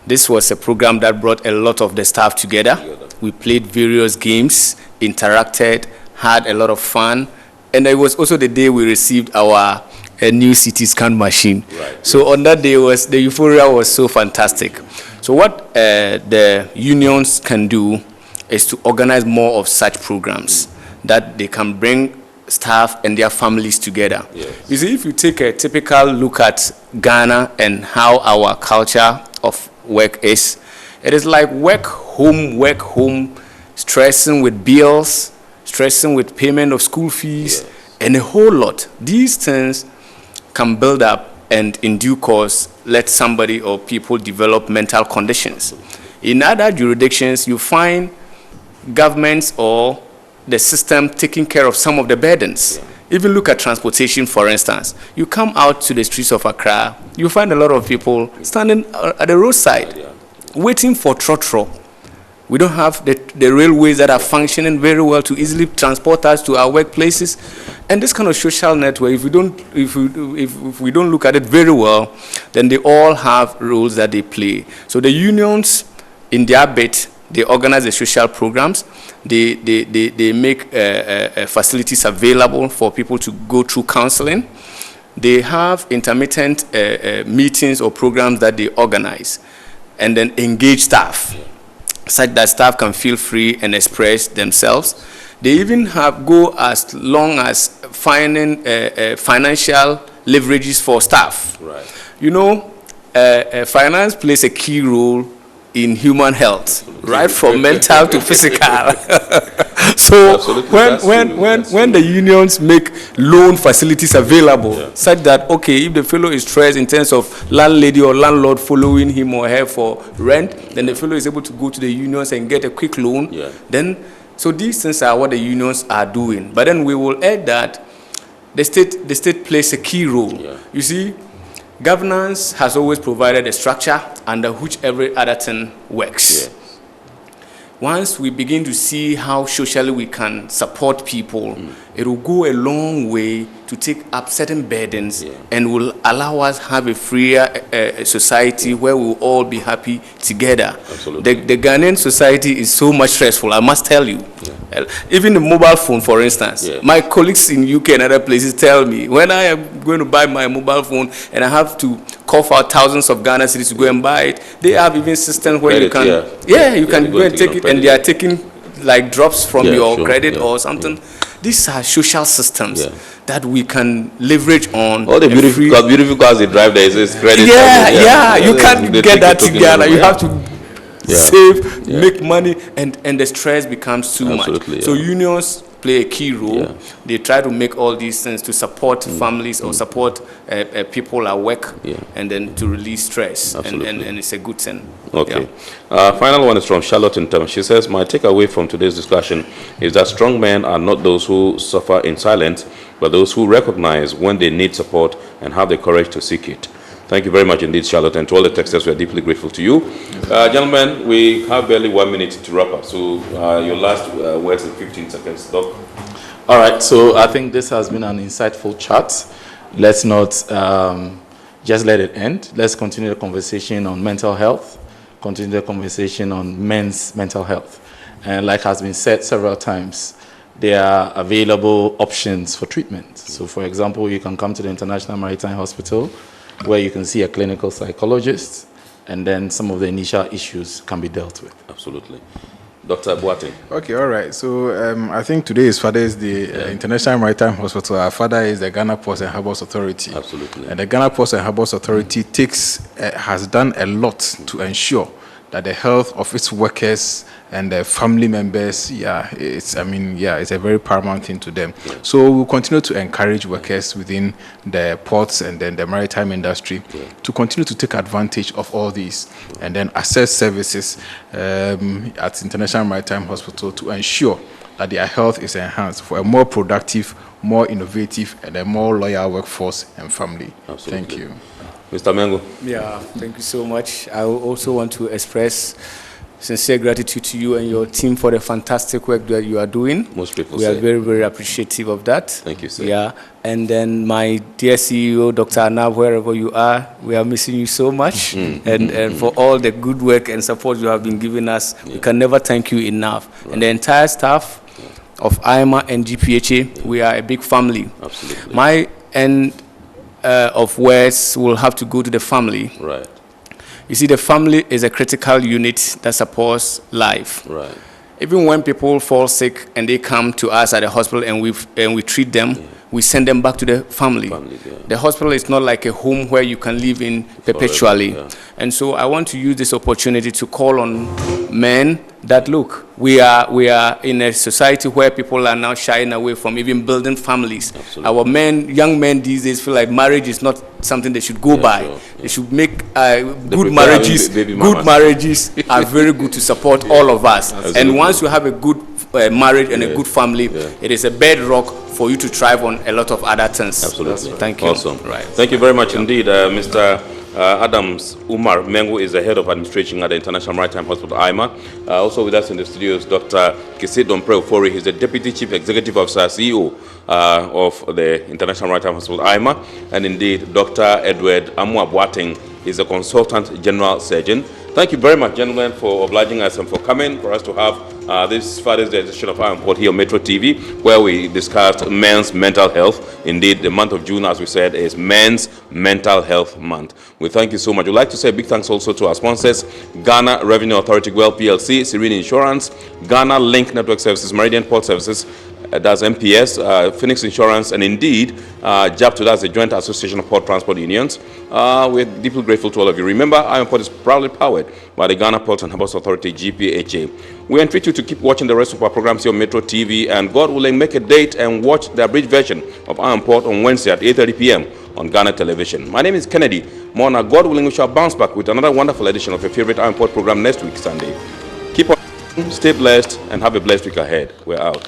This was a program that brought a lot of the staff together. We played various games, interacted, had a lot of fun, and it was also the day we received our new CT scan machine. So on that day, the euphoria was so fantastic. So what the unions can do is to organize more of such programs that they can bring staff and their families together. You see, if you take a typical look at Ghana and how our culture of work is, it is like work, home, stressing with bills, stressing with payment of school fees, and a whole lot. These things can build up and in due course let somebody or people develop mental conditions. In other jurisdictions, you find governments or the system taking care of some of the burdens. Even look at transportation, for instance. You come out to the streets of Accra, you find a lot of people standing at the roadside, waiting for trotro. We don't have the railways that are functioning very well to easily transport us to our workplaces. And this kind of social network, if we don't look at it very well, then they all have roles that they play. So the unions, in their bit, They organize the social programs. They make facilities available for people to go through counseling. They have intermittent meetings or programs that they organize, and then engage staff, such that staff can feel free and express themselves. They even go as long as finding financial leverages for staff.
Right.
You know, finance plays a key role in human health, right from mental to physical. So when the unions make loan facilities available, such that, okay, if the fellow is stressed in terms of landlady or landlord following him or her for rent, then the fellow is able to go to the unions and get a quick loan. Then, so these things are what the unions are doing. But then we will add that the state plays a key role. You see, governance has always provided a structure under which every other thing works. Once we begin to see how socially we can support people, it will go a long way to take up certain burdens and will allow us have a freer society where we will all be happy together. The Ghanaian society is so much stressful, I must tell you. Even the mobile phone, for instance. My colleagues in UK and other places tell me, when I am going to buy my mobile phone and I have to cough out thousands of Ghana cedis to go and buy it, they have even systems where you can, you can go and take it, and they are taking like drops from your credit or something. These are social systems that we can leverage on.
All the beautiful cars they drive there is credit.
You can't get that together. You have to save, make money, and the stress becomes too much. So unions play a key role. They try to make all these things to support families or support people at work, and then to release stress. And it's a good thing.
Okay. Final one is from Charlotte in Tema. She says, my takeaway from today's discussion is that strong men are not those who suffer in silence, but those who recognize when they need support and have the courage to seek it. Thank you very much indeed, Charlotte, and to all the texters, we are deeply grateful to you. Gentlemen, we have barely 1 minute to wrap up, so your last words in 15 seconds, Doc.
All right, so I think this has been an insightful chat. Let's not just let it end. Let's continue the conversation on mental health, continue the conversation on men's mental health. And like has been said several times, there are available options for treatment. So for example, you can come to the International Maritime Hospital, where you can see a clinical psychologist, and then some of the initial issues can be dealt with.
Absolutely. Dr. Boateng.
Okay, all right. So I think today is Father's Day. International Maritime Hospital. Our father is the Ghana Ports and Harbours Authority.
Absolutely.
And the Ghana Ports and Harbours Authority has done a lot to ensure that the health of its workers and their family members, it's a very paramount thing to them. So we'll continue to encourage workers within the ports and then the maritime industry to continue to take advantage of all these and then access services at International Maritime Hospital to ensure that their health is enhanced for a more productive, more innovative, and a more loyal workforce and family.
Absolutely.
Thank you.
Mr. Mengo.
Yeah, thank you so much. I also want to express sincere gratitude to you and your team for the fantastic work that you are doing.
Most people
We are very, very appreciative of that.
Thank you, sir.
Yeah, and then my dear CEO, Dr. Anab, wherever you are, we are missing you so much. And for all the good work and support you have been giving us, we can never thank you enough. And the entire staff of IMA and GPHA, we are a big family.
Absolutely.
My end of words will have to go to the family.
Right.
You see, the family is a critical unit that supports life.
Right.
Even when people fall sick and they come to us at the hospital and we treat them, we send them back to the family. The hospital is not like a home where you can live in perpetually. And so I want to use this opportunity to call on men that, look, we are in a society where people are now shying away from even building families. Our young men these days feel like marriage is not something they should go by. They should make good marriages. Good marriages are very good to support all of us. And once you have a good marriage and a good family, it is a bedrock for you to thrive on a lot of other things.
Absolutely.
Thank you.
Awesome.
Right.
Thank you very much indeed, Mr. Adams Umar Mengo is the head of administration at the International Maritime Hospital, IMA. Also with us in the studio is Dr. Kese Domprey Ofori. He's the Deputy Chief Executive Officer, CEO of the International Maritime Hospital, IMA. And indeed, Dr. Edward Amwa Boateng is a Consultant General Surgeon Thank you very much, gentlemen, for obliging us and for coming for us to have this Father's Day edition of Iron Port here on Metro TV, where we discussed men's mental health. Indeed, the month of June, as we said, is Men's Mental Health Month. We thank you so much. We'd like to say a big thanks also to our sponsors, Ghana Revenue Authority Goodwill PLC, Serene Insurance, Ghana Link Network Services, Meridian Port Services, that's MPS, Phoenix Insurance, and indeed, JAPTO, that's the Joint Association of Port Transport Unions. We're deeply grateful to all of you. Remember, Iron Port is proudly powered by the Ghana Ports and Harbours Authority, GPHA. We entreat you to keep watching the rest of our programs here on Metro TV, and God willing, make a date and watch the abridged version of Iron Port on Wednesday at 8:30 p.m. on Ghana Television. My name is Kennedy Mona. God willing, we shall bounce back with another wonderful edition of your favorite Iron Port program next week, Sunday. Keep on, stay blessed, and have a blessed week ahead. We're out.